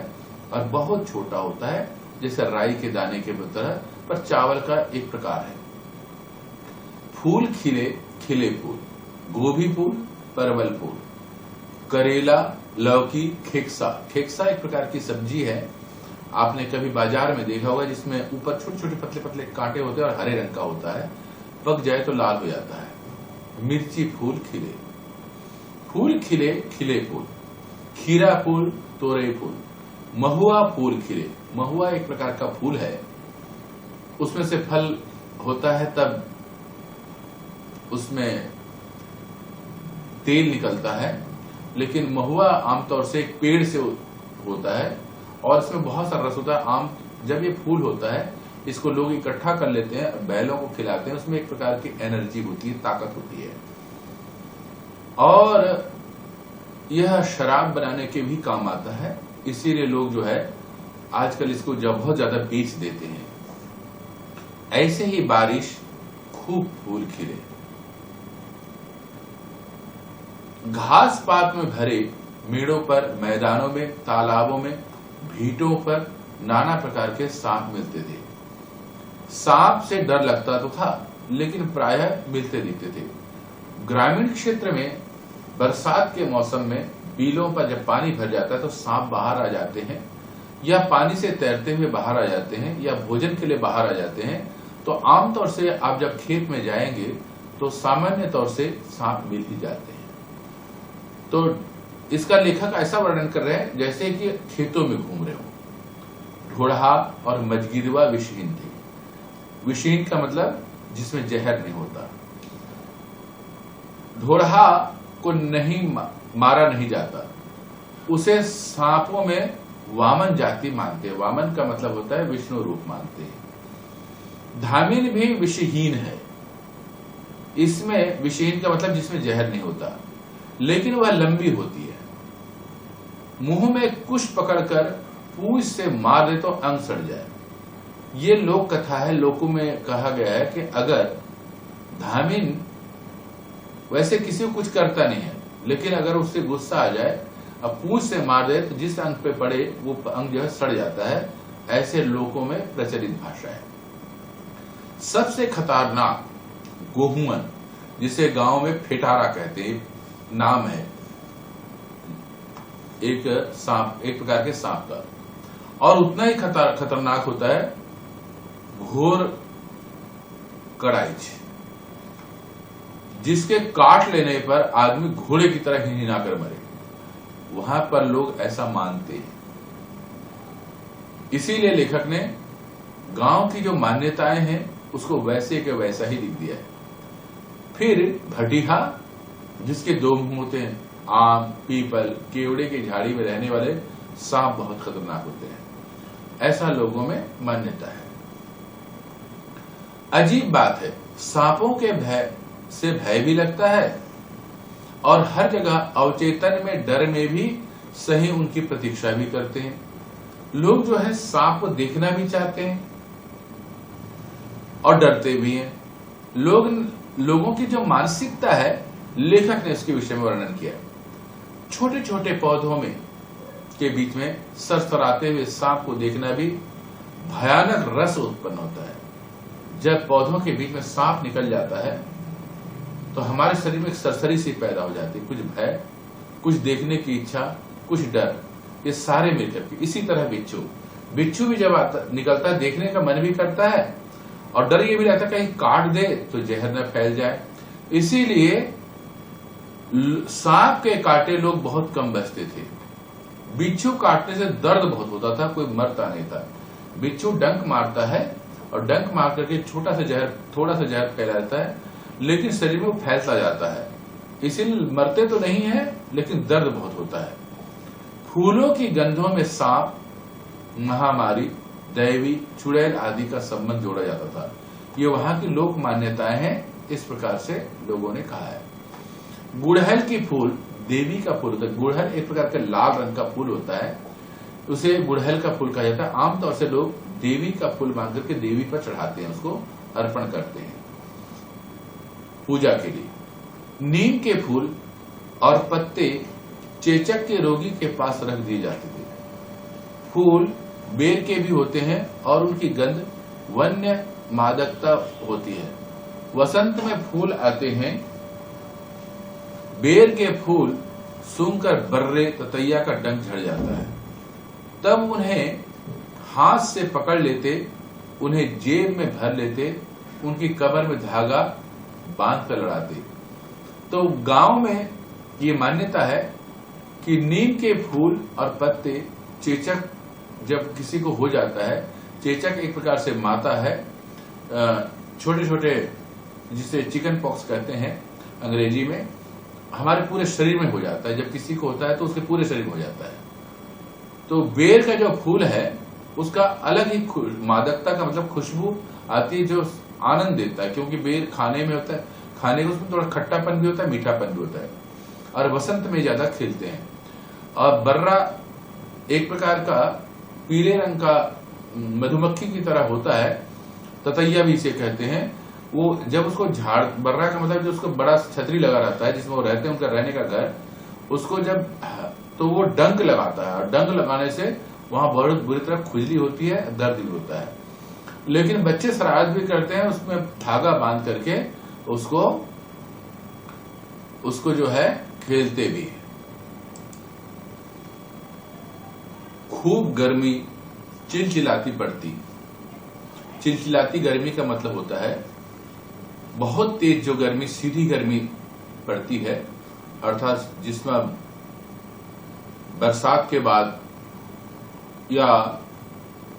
[SPEAKER 1] और बहुत छोटा होता है, जैसे राई के दाने के तरह, पर चावल का एक प्रकार है। फूल खिले खिले फूल, गोभी फूल, परवल फूल, करेला, लौकी, खेक्सा। खेक्सा एक प्रकार की सब्जी है, आपने कभी बाजार में देखा होगा, जिसमें ऊपर छोटे छोटे पतले पतले कांटे होते हैं और हरे रंग का होता है, पक जाए तो लाल हो जाता है। मिर्ची फूल खिले, फूल खिले खिले फूल, खीरा फूल, तोरई फूल, महुआ फूल खिले। महुआ एक प्रकार का फूल है, उसमें से फल होता है, तब उसमें तेल निकलता है, लेकिन महुआ आमतौर से एक पेड़ से होता है और इसमें बहुत सारा रस होता है। आम जब ये फूल होता है, इसको लोग इकट्ठा कर लेते हैं, बैलों को खिलाते हैं, उसमें एक प्रकार की एनर्जी होती है, ताकत होती है, और यह शराब बनाने के भी काम आता है। इसीलिए लोग जो है आजकल इसको बहुत ज्यादा बेच देते हैं। ऐसे ही बारिश खूब फूल खिले, घास पात में भरे मेड़ों पर, मैदानों में, तालाबों में, भीटों पर नाना प्रकार के सांप मिलते थे। सांप से डर लगता तो था, लेकिन प्रायः मिलते दिखते थे। ग्रामीण क्षेत्र में बरसात के मौसम में बीलों पर जब पानी भर जाता है तो सांप बाहर आ जाते हैं, या पानी से तैरते हुए बाहर आ जाते हैं, या भोजन के लिए बाहर आ जाते हैं। तो आमतौर से आप जब खेत में जाएंगे तो सामान्य तौर से सांप मिल ही जाते हैं। तो इसका लेखक ऐसा वर्णन कर रहे हैं जैसे कि खेतों में घूम रहे हो। ढोढ़ा और मजगिरवा विषहीन थे। विषहीन का मतलब जिसमें जहर नहीं होता। ढोढ़ा को मारा नहीं जाता, उसे सांपों में वामन जाति मानते हैं। वामन का मतलब होता है विष्णु रूप मानते हैं। धामिन भी विषहीन है। इसमें विषहीन का मतलब जिसमें जहर नहीं होता, लेकिन वह लंबी होती है। मुंह में कुश पकड़कर पूंछ से मार दे तो अंग सड़ जाए। ये लोक कथा है। लोकों में कहा गया है कि अगर धामिन वैसे किसी को कुछ करता नहीं है, लेकिन अगर उससे गुस्सा आ जाए और पूंछ से मार दे तो जिस अंग पे पड़े वो अंग जो है सड़ जाता है। ऐसे लोकों में प्रचलित भाषा है। सबसे खतरनाक गोहुअन, जिसे गांव में फेटारा कहते हैं, नाम है एक सांप, एक प्रकार के सांप का। और उतना ही खतरनाक होता है घोर कड़ाइच, जिसके काट लेने पर आदमी घोड़े की तरह हिनहिना कर मरे। वहां पर लोग ऐसा मानते हैं। इसीलिए लेखक ने गांव की जो मान्यताएं हैं उसको वैसे के वैसा ही लिख दिया है। फिर भटिहा, जिसके दो मुंह होते हैं। आम, पीपल, केवड़े की झाड़ी में रहने वाले सांप बहुत खतरनाक होते हैं, ऐसा लोगों में मान्यता है। अजीब बात है, सांपों के भय से भय भी लगता है और हर जगह अवचेतन में डर में भी सही उनकी प्रतीक्षा भी करते हैं। लोग जो है सांप को देखना भी चाहते हैं और डरते भी हैं। लोगों की जो मानसिकता है, लेखक ने इसके विषय में वर्णन किया। छोटे छोटे पौधों में के बीच में सरसराते हुए सांप को देखना भी भयानक रस उत्पन्न होता है। जब पौधों के बीच में सांप निकल जाता है तो हमारे शरीर में एक सरसरी सी पैदा हो जाती है। कुछ भय, कुछ देखने की इच्छा, कुछ डर, ये सारे मिलकर के। इसी तरह बिच्छू भी जब निकलता है देखने का मन भी करता है और डर ये भी रहता है कहीं काट दे तो जहर न फैल जाए। इसीलिए सांप के काटे लोग बहुत कम बचते थे। बिच्छू काटने से दर्द बहुत होता था, कोई मरता नहीं था। बिच्छू डंक मारता है और डंक मार करके थोड़ा सा जहर फैला रहता है, लेकिन शरीर में वो फैलता जाता है, इसीलिए मरते तो नहीं है लेकिन दर्द बहुत होता है। फूलों की गंधों में सांप, महामारी, दैवी, चुड़ैल आदि का संबंध जोड़ा जाता था। ये वहां की लोक मान्यताएं हैं, इस प्रकार से लोगों ने कहा है। गुड़हल की फूल देवी का फूल होता है। गुड़हल एक प्रकार का लाल रंग का फूल होता है, उसे गुड़हल का फूल कहा जाता है। आमतौर से लोग देवी का फूल मांग करके देवी पर चढ़ाते हैं, उसको अर्पण करते हैं पूजा के लिए। नीम के फूल और पत्ते चेचक के रोगी के पास रख दिए जाते थे। फूल बेर के भी होते हैं और उनकी गंध वन्य मादकता होती है। वसंत में फूल आते हैं। बेर के फूल सूंघकर बर्रे ततैया का डंक झड़ जाता है, तब उन्हें हाथ से पकड़ लेते, उन्हें जेब में भर लेते, उनकी कमर में धागा बांध कर लड़ाते। तो गांव में ये मान्यता है कि नीम के फूल और पत्ते, चेचक जब किसी को हो जाता है, चेचक एक प्रकार से माता है, छोटे छोटे जिसे चिकन पॉक्स कहते हैं अंग्रेजी में, हमारे पूरे शरीर में हो जाता है। जब किसी को होता है तो उसके पूरे शरीर में हो जाता है। तो बेर का जो फूल है उसका अलग ही मादकता का मतलब खुशबू आती है, जो आनंद देता है, क्योंकि बेर खाने में होता है, खाने को उसमें थोड़ा खट्टापन भी होता है, मीठापन भी होता है, और वसंत में ज्यादा खिलते हैं। और बर्रा एक प्रकार का पीले रंग का मधुमक्खी की तरह होता है, ततैया भी इसे कहते हैं। वो जब उसको झाड़, बर्रा का मतलब जो उसको बड़ा छतरी लगा रहता है जिसमें वो रहते हैं, उनका रहने का घर, उसको जब तो वो डंक लगाता है, और डंक लगाने से वहां बहुत बुरी तरह खुजली होती है, दर्द भी होता है। लेकिन बच्चे शरारत भी करते हैं, उसमें धागा बांध करके उसको जो है खेलते भी। खूब गर्मी चिलचिलाती पड़ती। चिलचिलाती गर्मी का मतलब होता है बहुत तेज जो गर्मी, सीधी गर्मी पड़ती है, अर्थात जिसमें बरसात के बाद या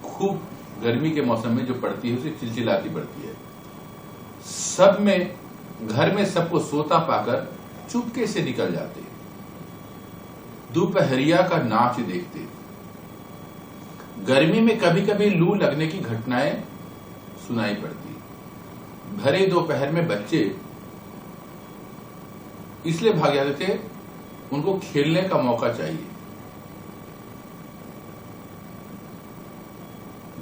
[SPEAKER 1] खूब गर्मी के मौसम में जो पड़ती है उसे चिलचिलाती पड़ती है। सब में, घर में सबको सोता पाकर चुपके से निकल जाते, दोपहरिया का नाच देखते। गर्मी में कभी कभी लू लगने की घटनाएं सुनाई पड़ती। भरे दोपहर में बच्चे इसलिए भाग जाते थे, उनको खेलने का मौका चाहिए।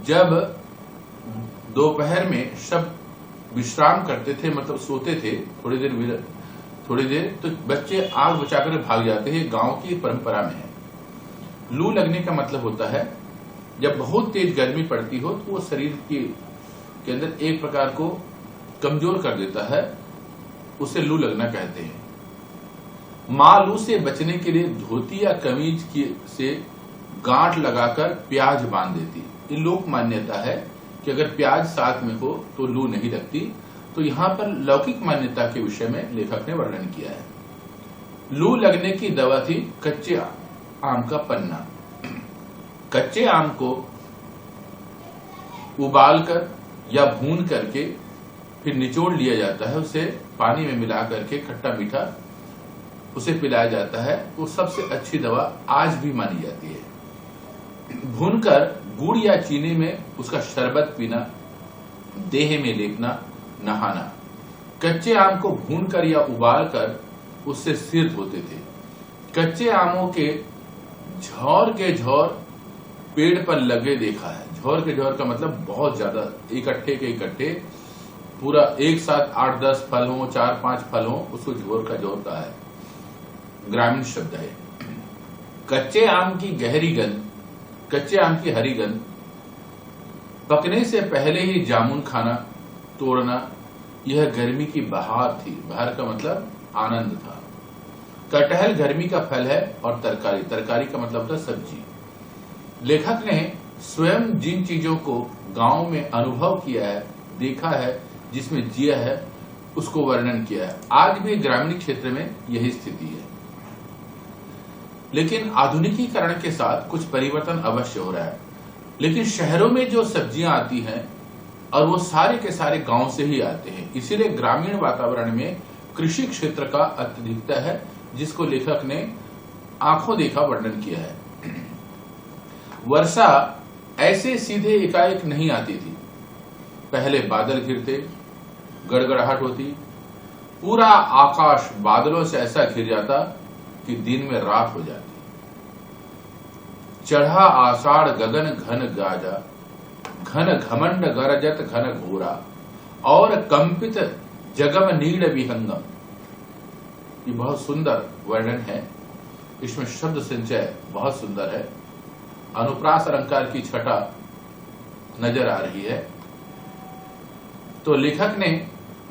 [SPEAKER 1] जब दोपहर में सब विश्राम करते थे, मतलब सोते थे थोड़ी देर, तो बच्चे आग बचाकर भाग जाते हैं। गांव की परंपरा में है। लू लगने का मतलब होता है जब बहुत तेज गर्मी पड़ती हो तो वो शरीर के अंदर एक प्रकार को कमजोर कर देता है, उसे लू लगना कहते हैं। मां लू से बचने के लिए धोती या कमीज से गांठ लगाकर प्याज बांध देती। ये लोक मान्यता है कि अगर प्याज साथ में हो तो लू नहीं लगती। तो यहां पर लौकिक मान्यता के विषय में लेखक ने वर्णन किया है। लू लगने की दवा थी कच्चे आम का पन्ना। कच्चे आम को उबालकर या भून करके फिर निचोड़ लिया जाता है, उसे पानी में मिला करके खट्टा मीठा उसे पिलाया जाता है। वो सबसे अच्छी दवा आज भी मानी जाती है। भूनकर गुड़ या चीनी में उसका शरबत पीना, देह में लेपना, नहाना। कच्चे आम को भूनकर या उबालकर उससे सिर धोते थे। कच्चे आमों के झौर पेड़ पर लगे देखा है। झौर का मतलब बहुत ज्यादा, इकट्ठे के इकट्ठे, पूरा एक साथ 8-10 फल हो, 4-5 फल हो, उसको झौर का है, ग्रामीण शब्द है। कच्चे आम की गहरी गंध, कच्चे आम की हरी गंध, पकने से पहले ही जामुन खाना, तोड़ना, यह गर्मी की बहार थी। बहार का मतलब आनंद था। कटहल गर्मी का फल है, और तरकारी का मतलब था सब्जी। लेखक ने स्वयं जिन चीजों को गांव में अनुभव किया है, देखा है, जिसमें जिया है, उसको वर्णन किया है। आज भी ग्रामीण क्षेत्र में यही स्थिति है। लेकिन आधुनिकीकरण के साथ कुछ परिवर्तन अवश्य हो रहा है। लेकिन शहरों में जो सब्जियां आती हैं और वो सारे के सारे गांव से ही आते हैं, इसीलिए ग्रामीण वातावरण में कृषि क्षेत्र का अत्यधिकता है, जिसको लेखक ने आंखों देखा वर्णन किया है। वर्षा ऐसे सीधे एकाएक नहीं आती थी। पहले बादल घिरते, गड़गड़ाहट होती, पूरा आकाश बादलों से ऐसा घिर जाता कि दिन में रात हो जाती। चढ़ा आषाढ़ गगन घन गाजा, घन घमंड गरजत घन घोरा, और कंपित जगम नीड़ विहंगम। ये बहुत सुंदर वर्णन है, इसमें शब्द संचय बहुत सुंदर है, अनुप्रास अलंकार की छटा नजर आ रही है। तो लेखक ने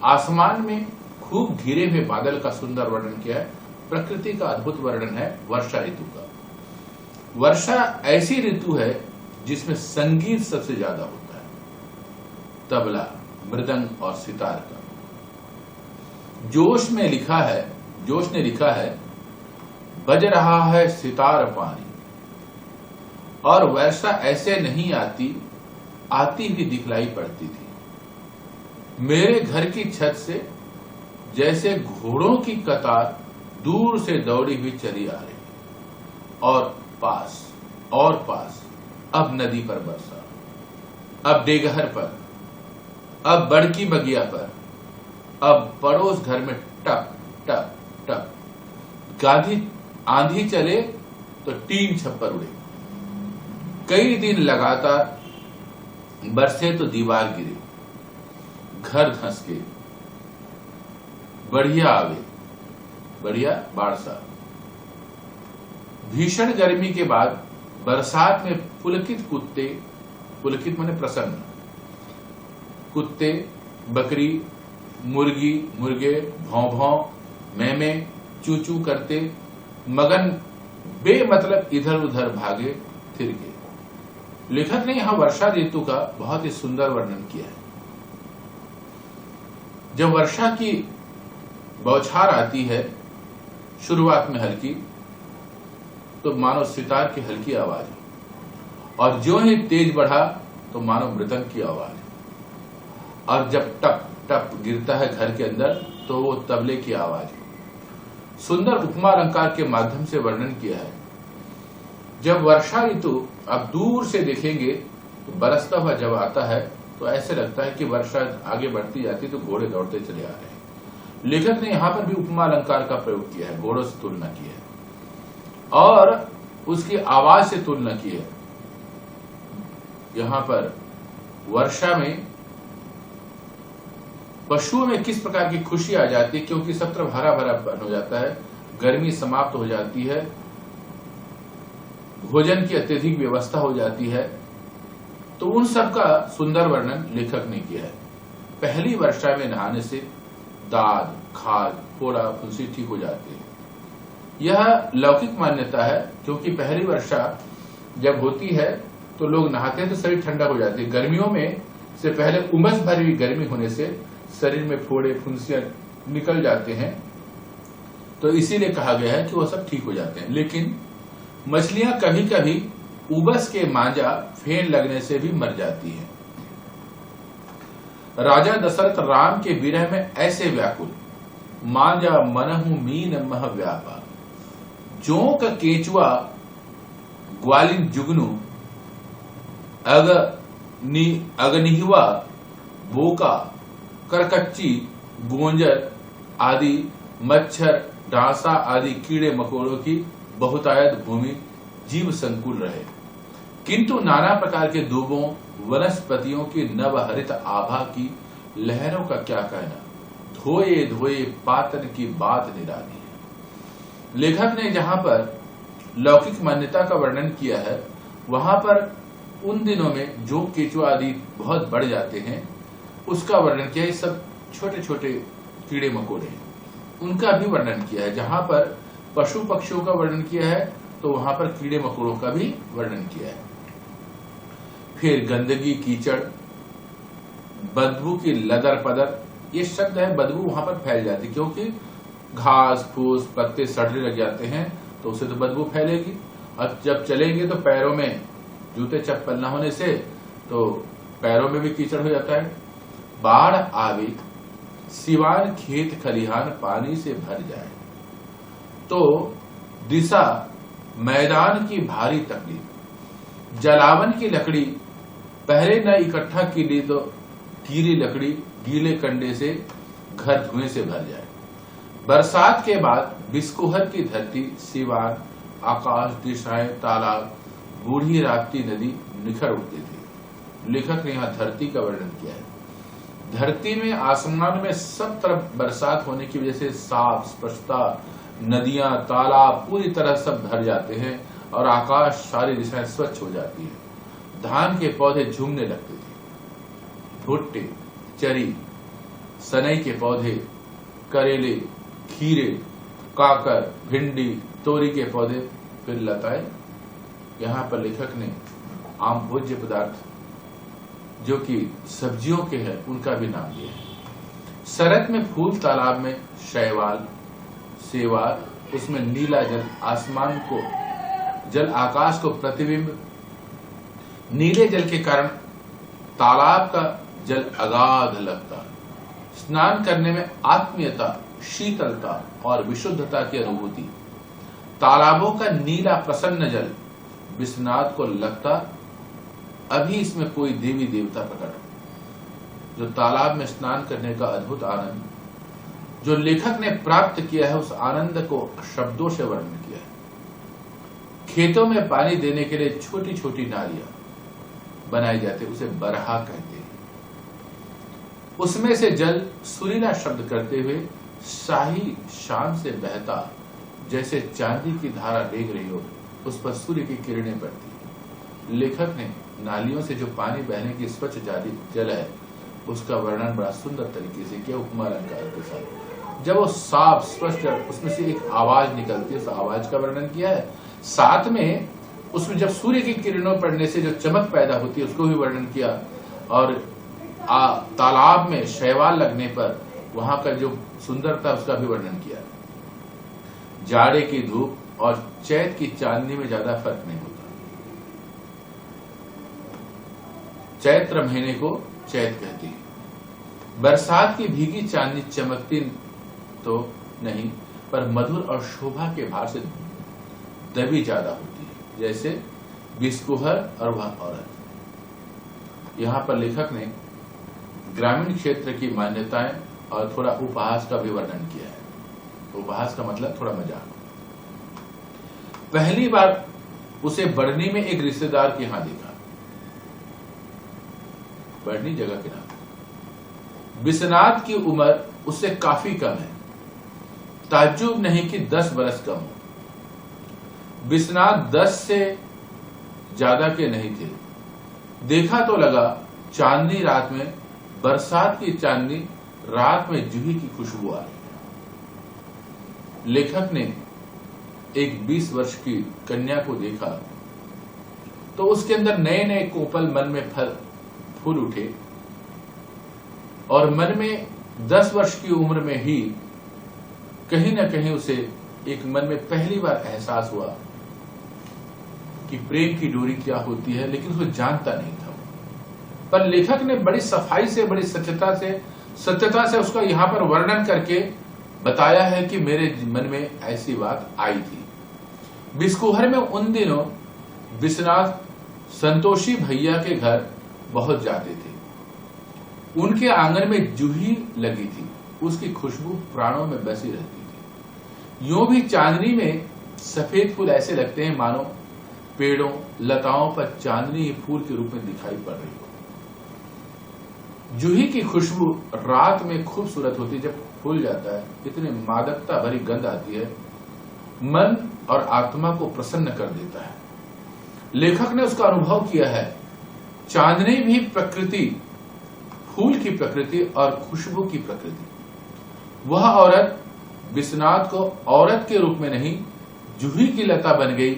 [SPEAKER 1] आसमान में खूब घिरे हुए बादल का सुंदर वर्णन किया है। प्रकृति का अद्भुत वर्णन है वर्षा ऋतु का। वर्षा ऐसी ऋतु है जिसमें संगीत सबसे ज्यादा होता है, तबला, मृदंग और सितार का। जोश ने लिखा है, बज रहा है सितार पानी, और वर्षा ऐसे नहीं आती भी दिखलाई पड़ती थी। मेरे घर की छत से जैसे घोड़ों की कतार दूर से दौड़ी हुई चली आ रही, और पास, अब नदी पर बरसा, अब डेगहर पर, अब बड़की बगिया पर, अब पड़ोस घर में टप टप टप। गाधी आंधी चले तो टीन छप्पर उड़े। कई दिन लगातार बरसे तो दीवार गिरे, घर धंसके, बढ़िया आवे, बढ़िया बाढ़सा। भीषण गर्मी के बाद बरसात में पुलकित माने प्रसन्न, कुत्ते, बकरी, मुर्गी, मुर्गे भौं भौं, मैमे चू चू करते मगन बेमतलब इधर उधर भागे थिरके। लेखक ने यहां वर्षा ऋतु का बहुत ही सुंदर वर्णन किया है। जब वर्षा की बौछार आती है शुरुआत में हल्की, तो मानो सितार की हल्की आवाज, और जो ही तेज बढ़ा तो मानो मृदंग की आवाज, और जब टप टप गिरता है घर के अंदर तो वो तबले की आवाज। सुंदर उपमा अलंकार के माध्यम से वर्णन किया है। जब वर्षा ऋतु आप दूर से देखेंगे तो बरसता हुआ जब आता है तो ऐसे लगता है कि वर्षा आगे बढ़ती जाती तो घोड़े दौड़ते चले आ रहे हैं। लेखक ने यहां पर भी उपमा अलंकार का प्रयोग किया है, घोड़ों से तुलना की है और उसकी आवाज से तुलना की है। यहां पर वर्षा में पशुओं में किस प्रकार की खुशी आ जाती है, क्योंकि सब तरफ हरा भरा हो जाता है, गर्मी समाप्त हो जाती है, भोजन की अत्यधिक व्यवस्था हो जाती है। तो उन सब का सुंदर वर्णन लेखक ने किया है। पहली वर्षा में नहाने से दाद, खाज, फोड़ा, फुंसी ठीक हो जाती है। यह लौकिक मान्यता है, क्योंकि पहली वर्षा जब होती है तो लोग नहाते हैं तो शरीर ठंडा हो जाती है। गर्मियों में से पहले उमस भरी हुई गर्मी होने से शरीर में फोड़े, फुंसियां निकल जाते हैं, तो इसीलिए कहा गया है कि वो सब ठीक हो जाते हैं। लेकिन मछलियां कभी कभी उबस के मांजा फेन लगने से भी मर जाती हैं। राजा दशरथ राम के विरह में ऐसे व्याकुल, मांजा मनहु मीन मह व्यापा, जोंक केचुआ ग्वालिन जुगनू, अगनिहवा, बोका, करकच्ची, गोंजर आदि मच्छर, डांसा आदि कीड़े मकोड़ों की बहुतायत भूमि जीव संकुल रहे, किंतु नाना प्रकार के दूबों, वनस्पतियों की नवहरित आभा की लहरों का क्या कहना, धोए धोए पातन की बात निराली है। लेखक ने जहां पर लौकिक मान्यता का वर्णन किया है, वहां पर उन दिनों में जो केचुआ आदि बहुत बढ़ जाते हैं उसका वर्णन किया है। सब छोटे छोटे कीड़े मकोड़े हैं, उनका भी वर्णन किया है। जहां पर पशु पक्षियों का वर्णन किया है तो वहां पर कीड़े मकोड़ों का भी वर्णन किया है। फिर गंदगी, कीचड़, बदबू की लदर पदर, ये शब्द है, बदबू वहां पर फैल जाती, क्योंकि घास फूस पत्ते सड़ने लग जाते हैं तो उसे तो बदबू फैलेगी, और जब चलेंगे तो पैरों में जूते चप्पल न होने से तो पैरों में भी कीचड़ हो जाता है। बाढ़ आवे सिवान खेत खलिहान पानी से भर जाए, तो दिशा मैदान की भारी तकलीफ। जलावन की लकड़ी पहले न इकट्ठा की ली तो गीली लकड़ी गीले कंडे से घर धुएं से भर जाए। बरसात के बाद बिस्कोहर की धरती, सिवान, आकाश, दिशाएं, तालाब, बूढ़ी राप्ती नदी निखर उठती थी। लेखक ने यहाँ धरती का वर्णन किया है। धरती में, आसमान में सब तरफ बरसात होने की वजह से साफ स्पष्टता, नदियां, तालाब पूरी तरह सब भर जाते हैं और आकाश सारी दिशाएं स्वच्छ हो जाती है। धान के पौधे झूमने लगते थे। भुट्टे, चरी, सनई के पौधे, करेले, खीरे, काकर, भिंडी, तोरी के पौधे, फिर लताएं। यहाँ पर लेखक ने आम भोज्य पदार्थ जो कि सब्जियों के हैं उनका भी नाम लिया है। शरद में फूल, तालाब में शैवाल, सेवार, उसमें नीला जल, आसमान को जल, आकाश को प्रतिबिंब। नीले जल के कारण तालाब का जल अगाध लगता। स्नान करने में आत्मीयता, शीतलता और विशुद्धता की अनुभूति। तालाबों का नीला प्रसन्न जल विश्वनाथ को लगता अभी इसमें कोई देवी देवता प्रकट। जो तालाब में स्नान करने का अद्भुत आनंद जो लेखक ने प्राप्त किया है, उस आनंद को शब्दों से वर्णन किया है। खेतों में पानी देने के लिए छोटी छोटी नालियां बनाई जाती, उसे बरहा कहते हैं। उसमें से जल सुरीला शब्द करते हुए शाही शान से बहता, जैसे चांदी की धारा डेग रही हो, उस पर सूर्य की किरणें पड़ती। लेखक ने नालियों से जो पानी बहने की स्वच्छ जल है, उसका वर्णन बड़ा सुंदर तरीके से किया, उपमा अलंकार के साथ। जब वो साफ स्पष्ट, उसमें से एक आवाज निकलती है, उस आवाज का वर्णन किया है। साथ में उसमें जब सूर्य की किरणों पड़ने से जो चमक पैदा होती है, उसको भी वर्णन किया। और तालाब में शैवाल लगने पर वहां का जो सुंदरता, उसका भी वर्णन किया। जाड़े की धूप और चैत की चांदनी में ज्यादा फर्क नहीं होता। चैत्र महीने को चैत कहती है। बरसात की भीगी चांदनी चमकती तो नहीं, पर मधुर और शोभा के भार से दबी ज्यादा होती है, जैसे बिस्कुहर और वह औरत। यहां पर लेखक ने ग्रामीण क्षेत्र की मान्यताएं और थोड़ा उपहास का भी वर्णन किया है। उपहास का मतलब थोड़ा मजाक। पहली बार उसे बढ़नी में एक रिश्तेदार के यहां देखा। बढ़नी जगह के नाम। विश्वनाथ की उम्र उससे काफी कम है। ताज्जुब नहीं कि 10 बरस कम हो। विश्वनाथ 10 से ज्यादा के नहीं थे। देखा तो लगा चांदनी रात में, बरसात की चांदनी रात में जूही की खुशबू आ रही है। लेखक ने एक 20 वर्ष की कन्या को देखा तो उसके अंदर नए नए कोपल मन में फूल उठे, और मन में 10 वर्ष की उम्र में ही कहीं न कहीं उसे एक मन में पहली बार एहसास हुआ कि प्रेम की डोरी क्या होती है, लेकिन उसको जानता नहीं था। पर लेखक ने बड़ी सफाई से, बड़ी सत्यता से उसका यहां पर वर्णन करके बताया है कि मेरे मन में ऐसी बात आई थी। बिस्कुहर में उन दिनों विश्वनाथ संतोषी भैया के घर बहुत जाते थे। उनके आंगन में जूही लगी थी, उसकी खुशबू प्राणों में बसी रहती थी। यूं भी चांदनी में सफेद फूल ऐसे लगते हैं मानो पेड़ों, लताओं पर चांदनी ही फूल के रूप में दिखाई पड़ रही हो। जूही की खुशबू रात में खूबसूरत होती है। जब फूल जाता है, इतनी मादकता भरी गंध आती है, मन और आत्मा को प्रसन्न कर देता है। लेखक ने उसका अनुभव किया है। चांदनी भी प्रकृति, फूल की प्रकृति और खुशबू की प्रकृति। वह औरत विश्वनाथ को औरत के रूप में नहीं, जूही की लता बन गई,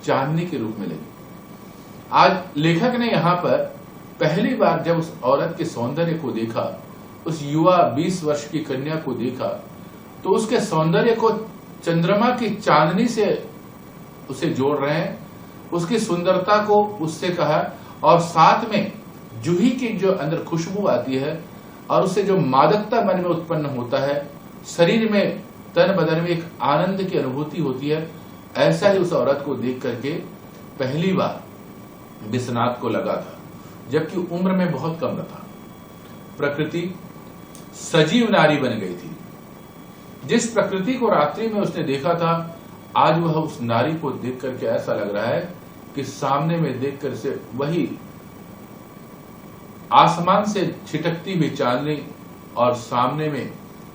[SPEAKER 1] चांदनी के रूप में लगी। आज लेखक ने यहां पर पहली बार जब उस औरत के सौंदर्य को देखा, उस युवा 20 वर्ष की कन्या को देखा, तो उसके सौंदर्य को चंद्रमा की चांदनी से उसे जोड़ रहे हैं, उसकी सुंदरता को उससे कहा, और साथ में जूही की जो अंदर खुशबू आती है और उससे जो मादकता मन में उत्पन्न होता है, शरीर में तन बदन में एक आनंद की अनुभूति होती है। ऐसा ही उस औरत को देख करके पहली बार विश्वनाथ को लगा था, जबकि उम्र में बहुत कम था। प्रकृति सजीव नारी बन गई थी। जिस प्रकृति को रात्रि में उसने देखा था, आज वह उस नारी को देख करके ऐसा लग रहा है कि सामने में देखकर से वही आसमान से छिटकती हुई चांदनी और सामने में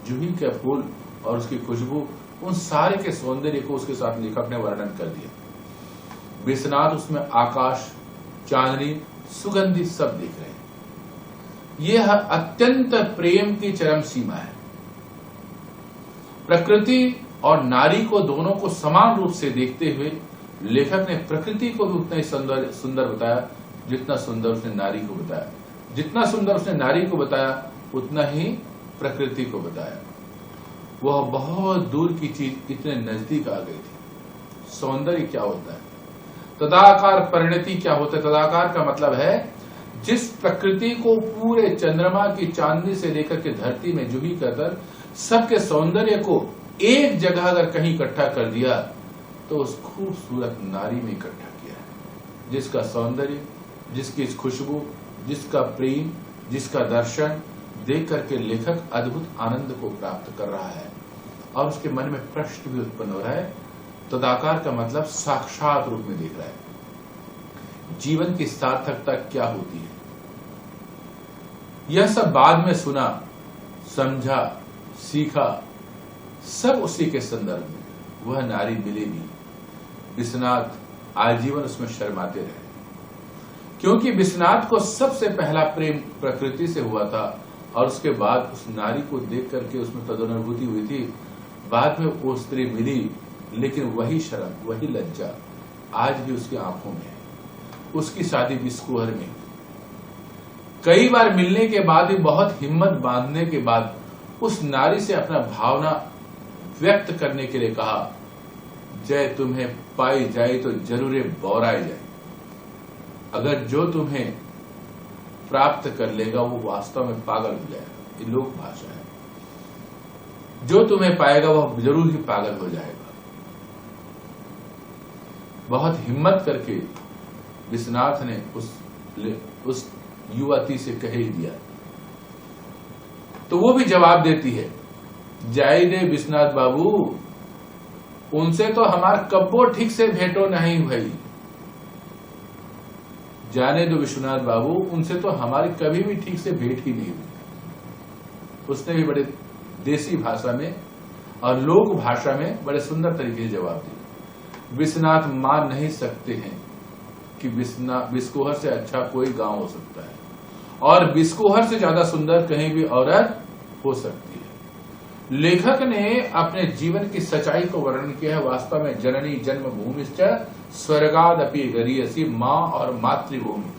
[SPEAKER 1] जूही का फूल और उसकी खुशबू, उन सारे के सौंदर्य को उसके साथ लेखक ने वर्णन कर दिया। विश्वनाथ उसमें आकाश, चांदनी, सुगंधित सब दिख रहे हैं। यह अत्यंत प्रेम की चरम सीमा है। प्रकृति और नारी को दोनों को समान रूप से देखते हुए लेखक ने प्रकृति को भी उतना ही सुंदर बताया जितना सुंदर उसने नारी को बताया। जितना सुंदर उसने नारी को बताया उतना ही प्रकृति को बताया। वह बहुत दूर की चीज इतने नजदीक आ गई थी। सौंदर्य क्या होता है, तदाकार परिणति क्या होता है। तदाकार का मतलब है जिस प्रकृति को पूरे चंद्रमा की चांदनी से लेकर के धरती में जूही कर सबके सौंदर्य को एक जगह अगर कहीं इकट्ठा कर दिया तो उस खूबसूरत नारी में इकट्ठा किया है, जिसका सौंदर्य, जिसकी खुशबू, जिसका प्रेम, जिसका दर्शन देख करके लेखक अद्भुत आनंद को प्राप्त कर रहा है और उसके मन में प्रश्न भी उत्पन्न हो रहा है। तदाकार का मतलब साक्षात रूप में देख रहा है। जीवन की सार्थकता क्या होती है, यह सब बाद में सुना, समझा, सीखा, सब उसी के संदर्भ में। वह नारी मिलेगी। विश्वनाथ आजीवन उसमें शर्माते रहे, क्योंकि विश्वनाथ को सबसे पहला प्रेम प्रकृति से हुआ था और उसके बाद उस नारी को देख करके उसमें तदनुभूति हुई थी। बाद में वो स्त्री मिली, लेकिन वही शर्म, वही लज्जा आज भी उसकी आंखों में है। उसकी शादी बिस्कुहर में, कई बार मिलने के बाद भी बहुत हिम्मत बांधने के बाद उस नारी से अपना भावना व्यक्त करने के लिए कहा, जय तुम्हें पाई जाए तो जरूर बौराई जाए। अगर जो तुम्हें प्राप्त कर लेगा वो वास्तव में पागल हो जाएगा। ये लोक भाषा है। जो तुम्हें पाएगा वह जरूर ही पागल हो जाएगा। बहुत हिम्मत करके विश्वनाथ ने उस युवती से कह ही दिया, तो वो भी जवाब देती है, जाई दे विश्वनाथ बाबू, उनसे तो हमार कब्बो ठीक से भेंटो नहीं भई। जाने दो विश्वनाथ बाबू, उनसे तो हमारी कभी भी ठीक से भेंट ही नहीं हुई। उसने भी बड़े देसी भाषा में और लोक भाषा में बड़े सुंदर तरीके से जवाब दिया। विश्वनाथ मान नहीं सकते हैं कि बिस्कोहर से अच्छा कोई गांव हो सकता है और बिस्कोहर से ज्यादा सुंदर कहीं भी औरत हो सकती है। लेखक ने अपने जीवन की सच्चाई को वर्णन किया है। वास्तव में जननी जन्मभूमिश्च स्वर्गादपि गरीयसी, माँ और मातृभूमि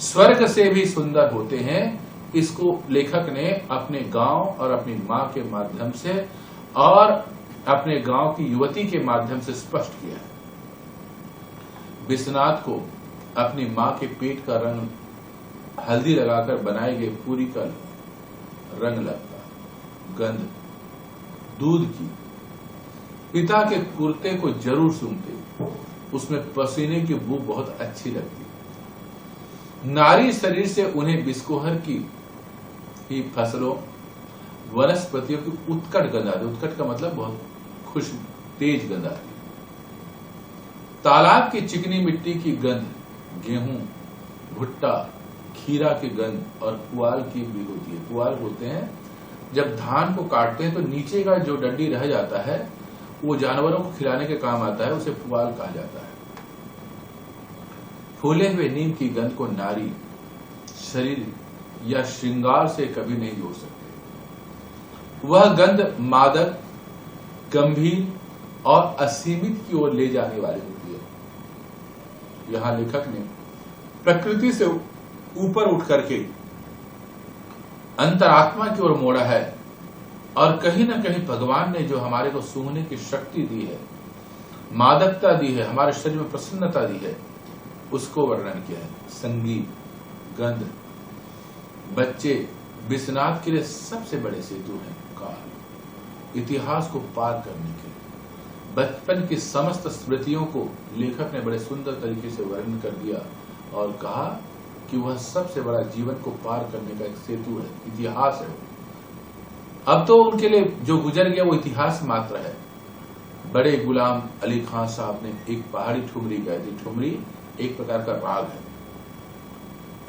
[SPEAKER 1] स्वर्ग से भी सुंदर होते हैं। इसको लेखक ने अपने गांव और अपनी माँ के माध्यम से और अपने गांव की युवती के माध्यम से स्पष्ट किया है। विश्वनाथ को अपनी माँ के पेट का रंग हल्दी लगाकर बनाई गई पूरी का रंग लगता, गंध दूध की। पिता के कुर्ते को जरूर सूंघते, उसमें पसीने की बू बहुत अच्छी लगती। नारी शरीर से उन्हें बिस्कोहर की ही फसलों, वनस्पतियों की उत्कट गंध आती। उत्कट का मतलब बहुत खुश, तेज गंध आती। तालाब की चिकनी मिट्टी की गंध, गेहूं, भुट्टा, खीरा की गंध और पुआल की भी होती है। पुआल बोलते हैं जब धान को काटते हैं तो नीचे का जो डंडी रह जाता है वो जानवरों को खिलाने के काम आता है, उसे पुआल कहा जाता है। फूले हुए नीम की गंध को नारी शरीर या श्रृंगार से कभी नहीं जोड़ सकते। वह गंध मादक, गंभीर और असीमित की ओर ले जाने वाली होती है। यहां लेखक ने प्रकृति से ऊपर उठ करके अंतरात्मा की ओर मोड़ा है और कहीं ना कहीं भगवान ने जो हमारे को सूंघने की शक्ति दी है मादकता दी है, हमारे शरीर में प्रसन्नता दी है, उसको वर्णन किया है। संगीत, गंध, बच्चे विश्वनाथ के लिए सबसे बड़े सेतु हैं। काल, इतिहास को पार करने के लिए बचपन की समस्त स्मृतियों को लेखक ने बड़े सुंदर तरीके से वर्णन कर दिया और कहा कि वह सबसे बड़ा जीवन को पार करने का एक सेतु है, इतिहास है। अब तो उनके लिए जो गुजर गया वो इतिहास मात्र है। बड़े गुलाम अली खां साहब ने एक पहाड़ी ठुमरी गाई थी। ठुमरी एक प्रकार का राग है।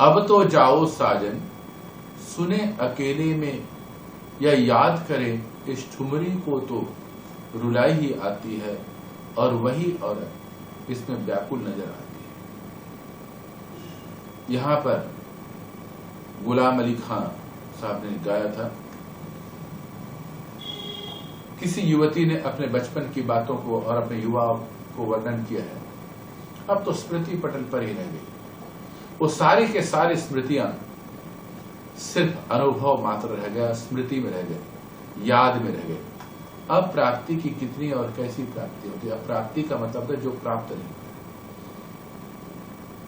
[SPEAKER 1] अब तो जाओ साजन सुने अकेले में, या याद करें इस ठुमरी को तो रुलाई ही आती है, और वही औरत इसमें व्याकुल नजर आती है। यहां पर गुलाम अली खां साहब ने गाया था। किसी युवती ने अपने बचपन की बातों को और अपने युवा को वर्णन किया है। अब तो स्मृति पटल पर ही रह गई। वो सारी के सारी स्मृतियां सिर्फ अनुभव मात्र रह गया, स्मृति में रह गए, याद में रह गए। अब प्राप्ति की कितनी और कैसी प्राप्ति होती है? अब प्राप्ति का मतलब है जो प्राप्त नहीं।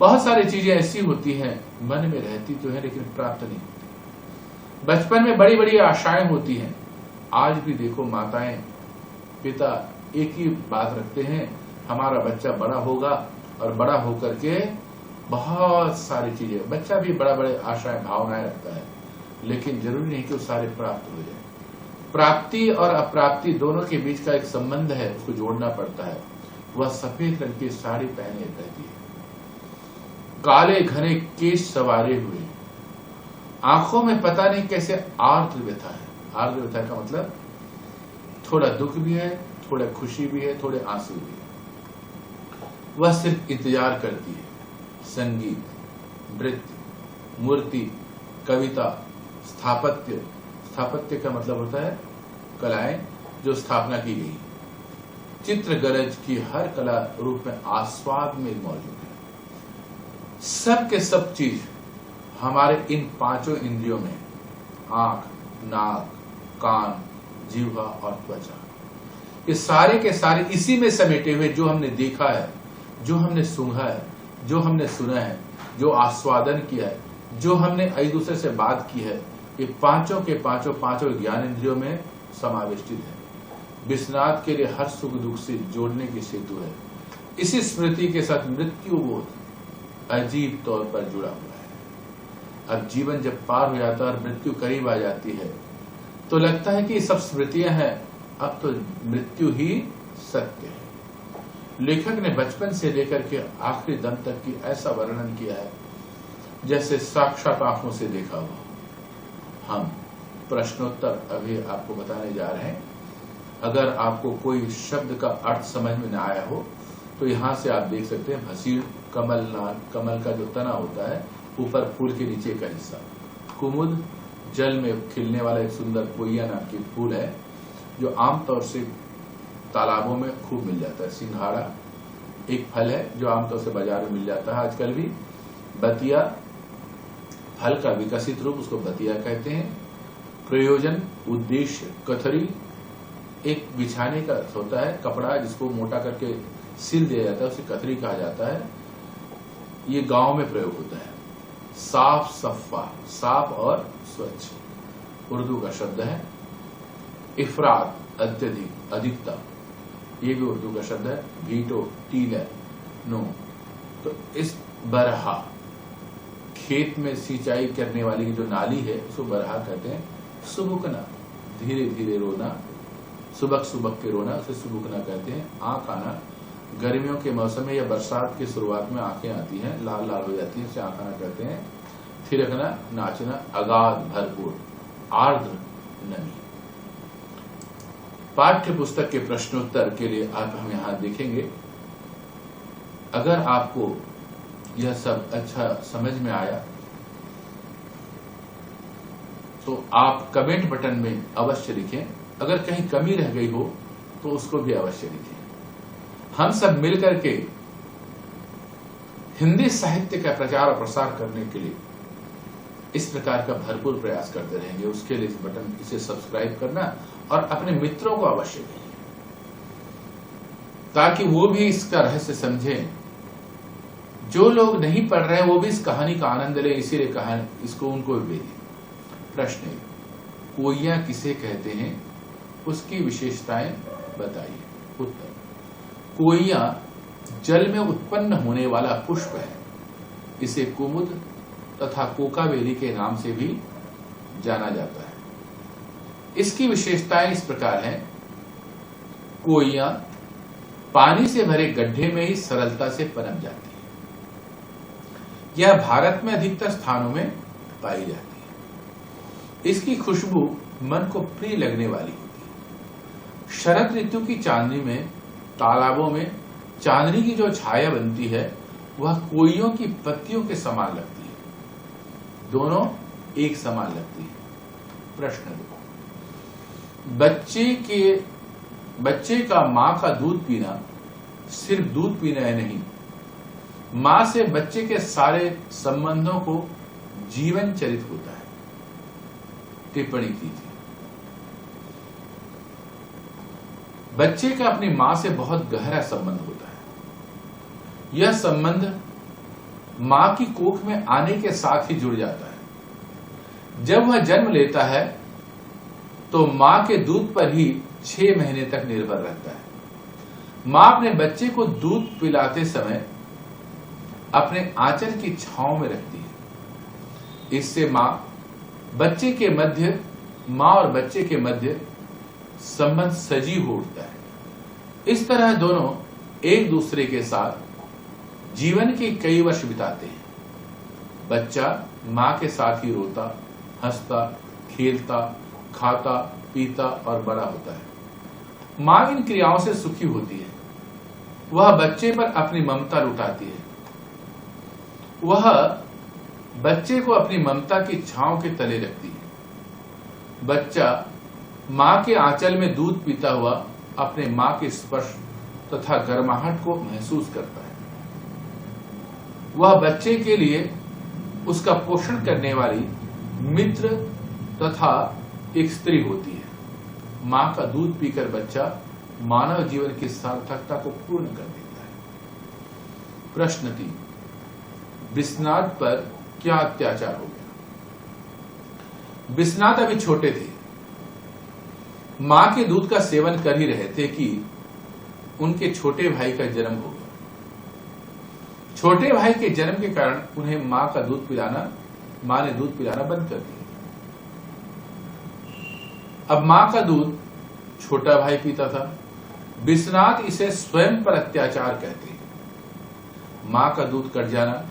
[SPEAKER 1] बहुत सारी चीजें ऐसी होती हैं मन में रहती तो है लेकिन प्राप्त नहीं होती। बचपन में बड़ी बड़ी आशाएं होती हैं। आज भी देखो माताएं पिता एक ही बात रखते हैं, हमारा बच्चा बड़ा होगा और बड़ा होकर के बहुत सारी चीजें, बच्चा भी बड़ा बड़े आशाएं भावनाएं रखता है, लेकिन जरूरी नहीं कि वो सारे प्राप्त हो जाए। प्राप्ति और अप्राप्ति दोनों के बीच का एक संबंध है, उसको जोड़ना पड़ता है। वह सफेद रंग की साड़ी पहने रहती है, काले घने केश सवारे हुए, आंखों में पता नहीं कैसे आर्द्र व्यथा है। आर्द्र व्यथा का मतलब थोड़ा दुख भी है, थोड़ा खुशी भी है, थोड़े आंसू भी है। वह सिर्फ इंतजार करती है। संगीत, नृत्य, मूर्ति, कविता, स्थापत्य। स्थापत्य का मतलब होता है कलाएं जो स्थापना की गई। चित्र गरज की हर कला रूप में आस्वाद में मौजूद है। सब के सब चीज हमारे इन पांचों इंद्रियों में, आंख, नाक, कान, जीवा और त्वचा, ये सारे के सारे इसी में समेटे हुए, जो हमने देखा है, जो हमने सूंघा है, जो हमने सुना है, जो आस्वादन किया है, जो हमने एक दूसरे से बात की है, ये पांचों के पांचों ज्ञान इंद्रियों में समाविष्टित है। विश्वनाथ के लिए हर सुख दुख से जोड़ने की सेतु है। इसी स्मृति के साथ मृत्यु बोध अजीब तौर पर जुड़ा हुआ है। अब जीवन जब पार हो जाता है और मृत्यु करीब आ जाती है तो लगता है कि सब स्मृतियां हैं, अब तो मृत्यु ही सत्य है। लेखक ने बचपन से लेकर के आखिरी दम तक की ऐसा वर्णन किया है जैसे साक्षात आंखों से देखा हुआ। हम प्रश्नोत्तर अभी आपको बताने जा रहे हैं। अगर आपको कोई शब्द का अर्थ समझ में न आया हो तो यहां से आप देख सकते हैं। भसीड़, कमल, कमल का जो तना होता है, ऊपर फूल के नीचे का हिस्सा। कुमुद, जल में खिलने वाला एक सुंदर कोइया नाम की फूल है जो आमतौर से तालाबों में खूब मिल जाता है। सिंघाड़ा एक फल है जो आमतौर से बाजार में मिल जाता है आजकल भी। बतिया, फल का विकसित रूप, उसको बतिया कहते हैं। प्रयोजन, उद्देश्य, कथरी एक बिछाने का होता है कपड़ा जिसको मोटा करके सिल दिया जाता है, उसे कथरी कहा जाता है। ये गांव में प्रयोग होता है। साफ, सफा, साफ और स्वच्छ उर्दू का शब्द है। इफरात, अत्यधिक, अधिकता, ये भी उर्दू का शब्द है। भीटो, टीलर, नो। तो इस बरहा, खेत में सिंचाई करने वाली जो नाली है उसको बरहा कहते हैं। सुबुकना, धीरे धीरे रोना, सुबक सुबक के रोना, उसे सुबुकना कहते हैं। आंख आना, गर्मियों के मौसम में या बरसात की शुरुआत में आंखें आती हैं, लाल लाल हो जाती हैं, उसे आंख आना कहते हैं। थिरकना, नाचना, अगाध, भरपूर, आर्द्र, नमी। पाठ्य पुस्तक के प्रश्नोत्तर के लिए आप हम यहां देखेंगे। अगर आपको यह सब अच्छा समझ में आया तो आप कमेंट बटन में अवश्य लिखें। अगर कहीं कमी रह गई हो तो उसको भी अवश्य लिखें। हम सब मिलकर के हिंदी साहित्य का प्रचार और प्रसार करने के लिए इस प्रकार का भरपूर प्रयास करते रहेंगे। उसके लिए इस बटन, इसे सब्सक्राइब करना और अपने मित्रों को अवश्य दें। ताकि वो भी इसका रहस्य समझें। जो लोग नहीं पढ़ रहे हैं वो भी इस कहानी का आनंद लें, इसीलिए कहानी इसको उनको भी भेजें। प्रश्न 1, कोइया किसे कहते हैं, उसकी विशेषताएं बताइए। उत्तर, कोइया जल में उत्पन्न होने वाला पुष्प है। इसे कुमुद तथा कोकाबेली के नाम से भी जाना जाता है। इसकी विशेषताएं इस प्रकार हैं। कोइया पानी से भरे गड्ढे में ही सरलता से पनप जाती है। यह भारत में अधिकतर स्थानों में पाई जाती है। इसकी खुशबू मन को प्रिय लगने वाली होती है। शरद ऋतु की चांदनी में तालाबों में चांदनी की जो छाया बनती है वह कोइयों की पत्तियों के समान लगती है। दोनों एक समान लगती है। प्रश्न 2, बच्चे का मां का दूध पीना सिर्फ दूध पीना है नहीं, मां से बच्चे के सारे संबंधों को जीवन चरित होता है। टिप्पणी कीजिए। बच्चे का अपनी मां से बहुत गहरा संबंध होता है। यह संबंध मां की कोख में आने के साथ ही जुड़ जाता है। जब वह जन्म लेता है तो मां के दूध पर ही 6 महीने तक निर्भर रहता है। मां अपने बच्चे को दूध पिलाते समय अपने आंचल की छांव में रखती है। इससे मां और बच्चे के मध्य संबंध सजीव हो उठता है। इस तरह दोनों एक दूसरे के साथ जीवन के कई वर्ष बिताते हैं। बच्चा मां के साथ ही रोता, हंसता, खेलता, खाता, पीता और बड़ा होता है। मां इन क्रियाओं से सुखी होती है। वह बच्चे पर अपनी ममता लुटाती है। वह बच्चे को अपनी ममता की छांव के तले रखती है। बच्चा मां के आंचल में दूध पीता हुआ अपने मां के स्पर्श तथा गर्माहट को महसूस करता है। वह बच्चे के लिए उसका पोषण करने वाली मित्र तथा एक स्त्री होती है। मां का दूध पीकर बच्चा मानव जीवन की सार्थकता को पूर्ण कर देता है। प्रश्न 3, विश्वनाथ पर क्या अत्याचार हो गया? विश्वनाथ अभी छोटे थे। मां के दूध का सेवन कर ही रहे थे कि उनके छोटे भाई का जन्म हो गया। छोटे भाई के जन्म के कारण उन्हें मां ने दूध पिलाना बंद कर दिया। अब मां का दूध छोटा भाई पीता था। विश्वनाथ इसे स्वयं पर अत्याचार कहते हैं। मां का दूध कट जाना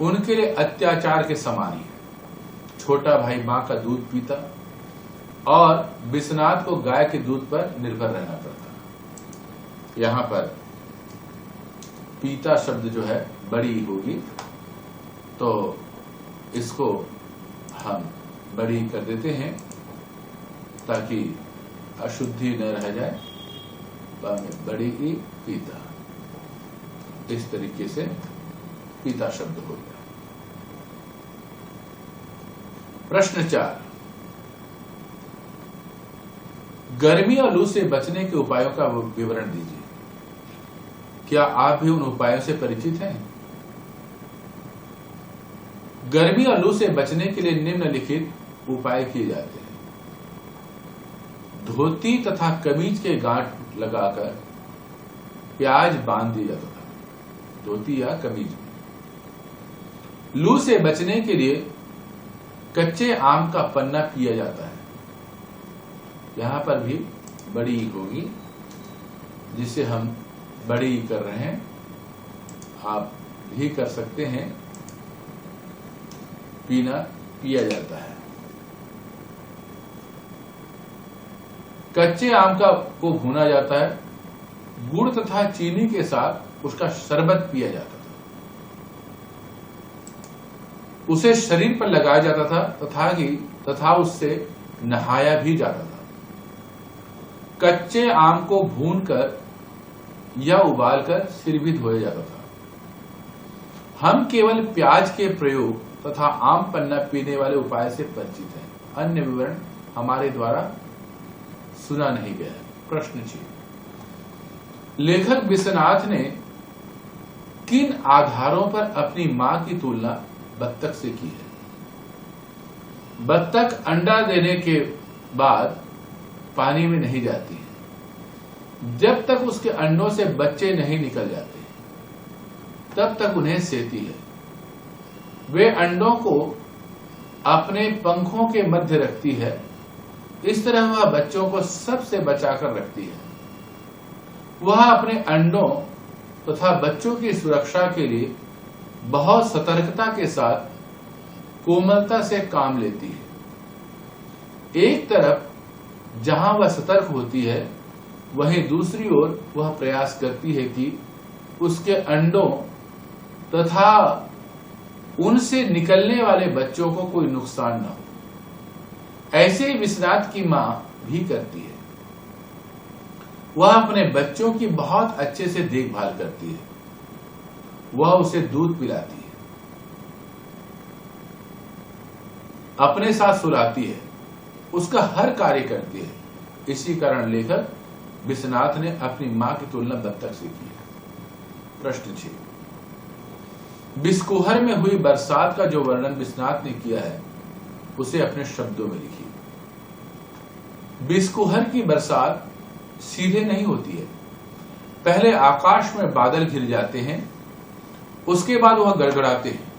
[SPEAKER 1] उनके लिए अत्याचार के समान ही है। छोटा भाई मां का दूध पीता और विश्वनाथ को गाय के दूध पर निर्भर रहना पड़ता। यहां पर पीता शब्द जो है बड़ी होगी, तो इसको हम बड़ी कर देते हैं ताकि अशुद्धि न रह जाए। बड़ी ही पीता, इस तरीके से पीता शब्द हो गया। प्रश्न 4, गर्मी और लू से बचने के उपायों का विवरण दीजिए। क्या आप भी उन उपायों से परिचित हैं? गर्मी और लू से बचने के लिए निम्नलिखित उपाय किए जाते हैं। धोती तथा कमीज के गांठ लगाकर प्याज बांध दिया जाता था, धोती या कमीज में। लू से बचने के लिए कच्चे आम का पन्ना पिया जाता है। यहां पर भी बड़ी होगी, जिसे हम बड़ी कर रहे हैं, आप भी कर सकते हैं। पिया जाता है। कच्चे आम को भुना जाता है। गुड़ तथा चीनी के साथ उसका शरबत पिया जाता था। उसे शरीर पर लगाया जाता था तथा उससे नहाया भी जाता था। कच्चे आम को भूनकर या उबालकर सिर भी धोया जाता था। हम केवल प्याज के प्रयोग तथा आम पन्ना पीने वाले उपाय से परिचित हैं। अन्य विवरण हमारे द्वारा सुना नहीं गया। प्रश्न 6, लेखक विश्वनाथ ने किन आधारों पर अपनी मां की तुलना बत्तख से की है? बत्तख अंडा देने के बाद पानी में नहीं जाती है। जब तक उसके अंडों से बच्चे नहीं निकल जाते तब तक उन्हें सेती है। वे अंडों को अपने पंखों के मध्य रखती है। इस तरह वह बच्चों को सबसे बचाकर रखती है। वह अपने अंडों तथा बच्चों की सुरक्षा के लिए बहुत सतर्कता के साथ कोमलता से काम लेती है। एक तरफ जहां वह सतर्क होती है, वहीं दूसरी ओर वह प्रयास करती है कि उसके अंडों तथा उनसे निकलने वाले बच्चों को कोई नुकसान न हो। ऐसे ही विश्वनाथ की मां भी करती है। वह अपने बच्चों की बहुत अच्छे से देखभाल करती है। वह उसे दूध पिलाती है, अपने साथ सुलाती है, उसका हर कार्य करती है। इसी कारण लेखक विश्वनाथ ने अपनी मां की तुलना बत्तख से की है। प्रश्न 6, बिस्कोहर में हुई बरसात का जो वर्णन विश्वनाथ ने किया है उसे अपने शब्दों में लिखिए। बिस्कोहर की बरसात सीधे नहीं होती है। पहले आकाश में बादल घिर जाते हैं, उसके बाद वह गड़गड़ाते हैं।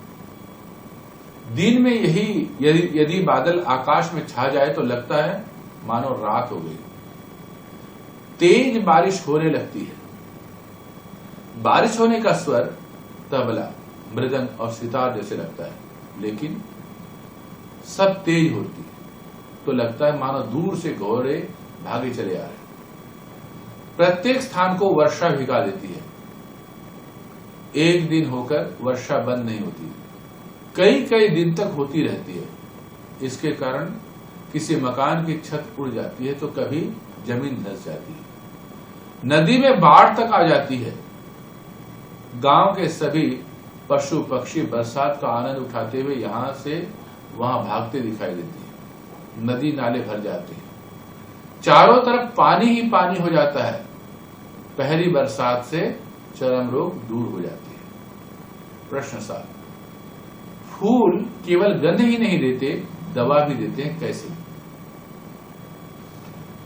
[SPEAKER 1] दिन में यदि बादल आकाश में छा जाए तो लगता है मानो रात हो गई। तेज बारिश होने लगती है। बारिश होने का स्वर तबला, मृदंग और सितार जैसे लगता है, लेकिन सब तेज होती है तो लगता है मानो दूर से घोड़े भागे चले आ रहे। प्रत्येक स्थान को वर्षा भिगा देती है। एक दिन होकर वर्षा बंद नहीं होती, कई कई दिन तक होती रहती है। इसके कारण किसी मकान की छत उड़ जाती है तो कभी जमीन धंस जाती है। नदी में बाढ़ तक आ जाती है। गांव के सभी पशु पक्षी बरसात का आनंद उठाते हुए यहां से वहां भागते दिखाई देते हैं। नदी नाले भर जाते हैं, चारों तरफ पानी ही पानी हो जाता है। पहली बरसात से चरम रोग दूर हो जाते हैं। प्रश्न 7, फूल केवल गंध ही नहीं देते, दवा भी देते हैं, कैसे?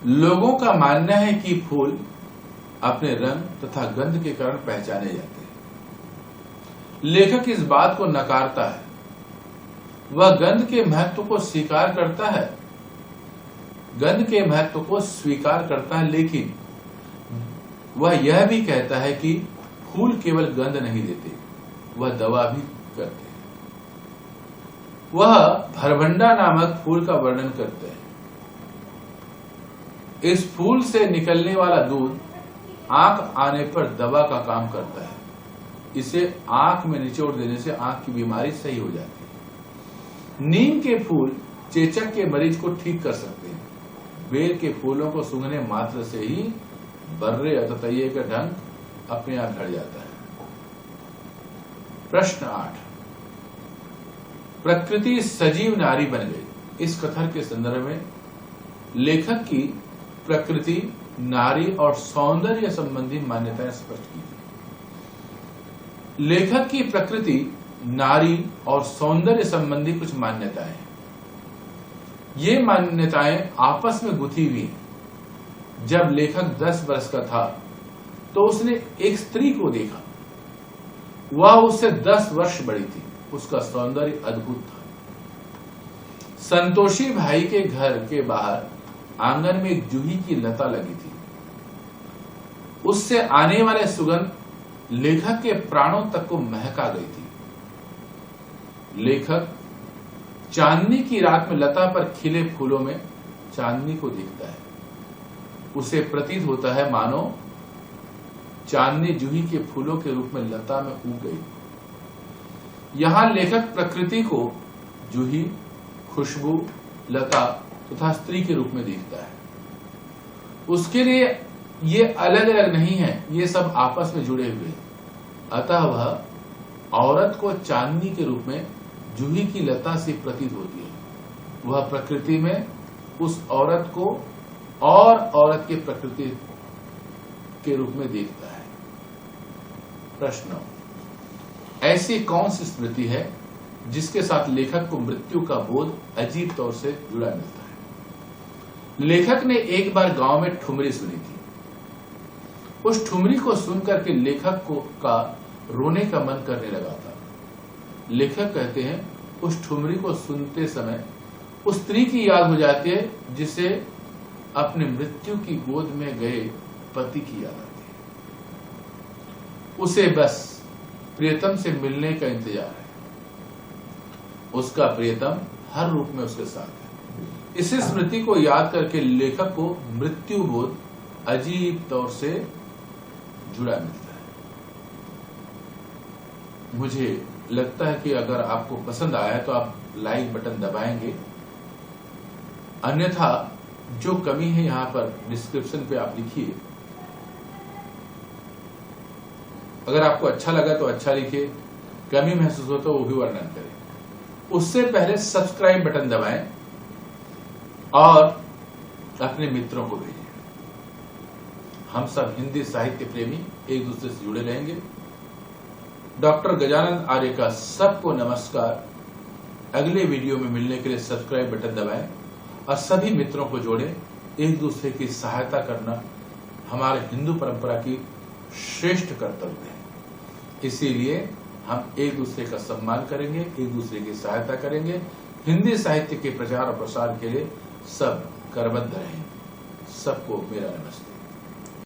[SPEAKER 1] लोगों का मानना है कि फूल अपने रंग तथा गंध के कारण पहचाने जाते हैं। लेखक इस बात को नकारता है। वह गंध के महत्व को स्वीकार करता है, लेकिन वह यह भी कहता है कि फूल केवल गंध नहीं देते, वह दवा भी करते हैं। वह भरभंडा नामक फूल का वर्णन करते हैं। इस फूल से निकलने वाला दूध आंख आने पर दवा का काम करता है। इसे आंख में निचोड़ देने से आंख की बीमारी सही हो जाती है। नीम के फूल चेचक के मरीज को ठीक कर सकते हैं। बेल के फूलों को सूंघने मात्र से ही बर्रे अततैये का ढंग अपने आप ढल जाता है। प्रश्न 8, प्रकृति सजीव नारी बन गई। इस कथन के संदर्भ में लेखक की प्रकृति, नारी और सौंदर्य संबंधी मान्यताएं स्पष्ट की गई। लेखक की प्रकृति, नारी और सौंदर्य संबंधी कुछ मान्यताएं हैं। ये मान्यताएं आपस में गुथी हुई हैं। जब लेखक 10 वर्ष का था तो उसने एक स्त्री को देखा। वह उससे 10 वर्ष बड़ी थी। उसका सौंदर्य अद्भुत था। संतोषी भाई के घर के बाहर आंगन में एक जूही की लता लगी थी। उससे आने वाले सुगंध लेखक के प्राणों तक को महका गई थी। लेखक चांदनी की रात में लता पर खिले फूलों में चांदनी को देखता है। उसे प्रतीत होता है मानो चांदनी जूही के फूलों के रूप में लता में उग गई। यहां लेखक प्रकृति को जूही, खुशबू, लता तथा स्त्री के रूप में देखता है। उसके लिए ये अलग अलग नहीं है, ये सब आपस में जुड़े हुए। अतः वह औरत को चांदनी के रूप में जूही की लता से प्रतीत होती है। वह प्रकृति में उस औरत को और औरत की प्रकृति के रूप में देखता है। प्रश्न, ऐसी कौन सी स्मृति है जिसके साथ लेखक को मृत्यु का बोध अजीब तौर से जुड़ा मिलता है? लेखक ने एक बार गांव में ठुमरी सुनी थी। उस ठुमरी को सुनकर के लेखक का रोने का मन करने लगा था। लेखक कहते हैं, उस ठुमरी को सुनते समय उस स्त्री की याद हो जाती है जिसे अपने मृत्यु की गोद में गए पति की याद आती है। उसे बस प्रियतम से मिलने का इंतजार है। उसका प्रियतम हर रूप में उसके साथ है। इस स्मृति को याद करके लेखक को मृत्यु बोध अजीब तौर से जुड़ा मिलता है। मुझे लगता है कि अगर आपको पसंद आया है तो आप लाइक बटन दबाएंगे, अन्यथा जो कमी है यहां पर डिस्क्रिप्शन पे आप लिखिए। अगर आपको अच्छा लगा तो अच्छा लिखिए, कमी महसूस हो तो वो भी वर्णन करें। उससे पहले सब्सक्राइब बटन दबाएं और अपने मित्रों को भेजें। हम सब हिंदी साहित्य प्रेमी एक दूसरे से जुड़े रहेंगे। डॉक्टर गजानंद आर्य का सबको नमस्कार। अगले वीडियो में मिलने के लिए सब्सक्राइब बटन दबाएं और सभी मित्रों को जोड़ें। एक दूसरे की सहायता करना हमारे हिंदू परंपरा की श्रेष्ठ कर्तव्य है। इसीलिए हम एक दूसरे का सम्मान करेंगे, एक दूसरे की सहायता करेंगे। हिंदी साहित्य के प्रचार और प्रसार के लिए सब करबद्ध रहेंगे। सबको मेरा नमस्कार।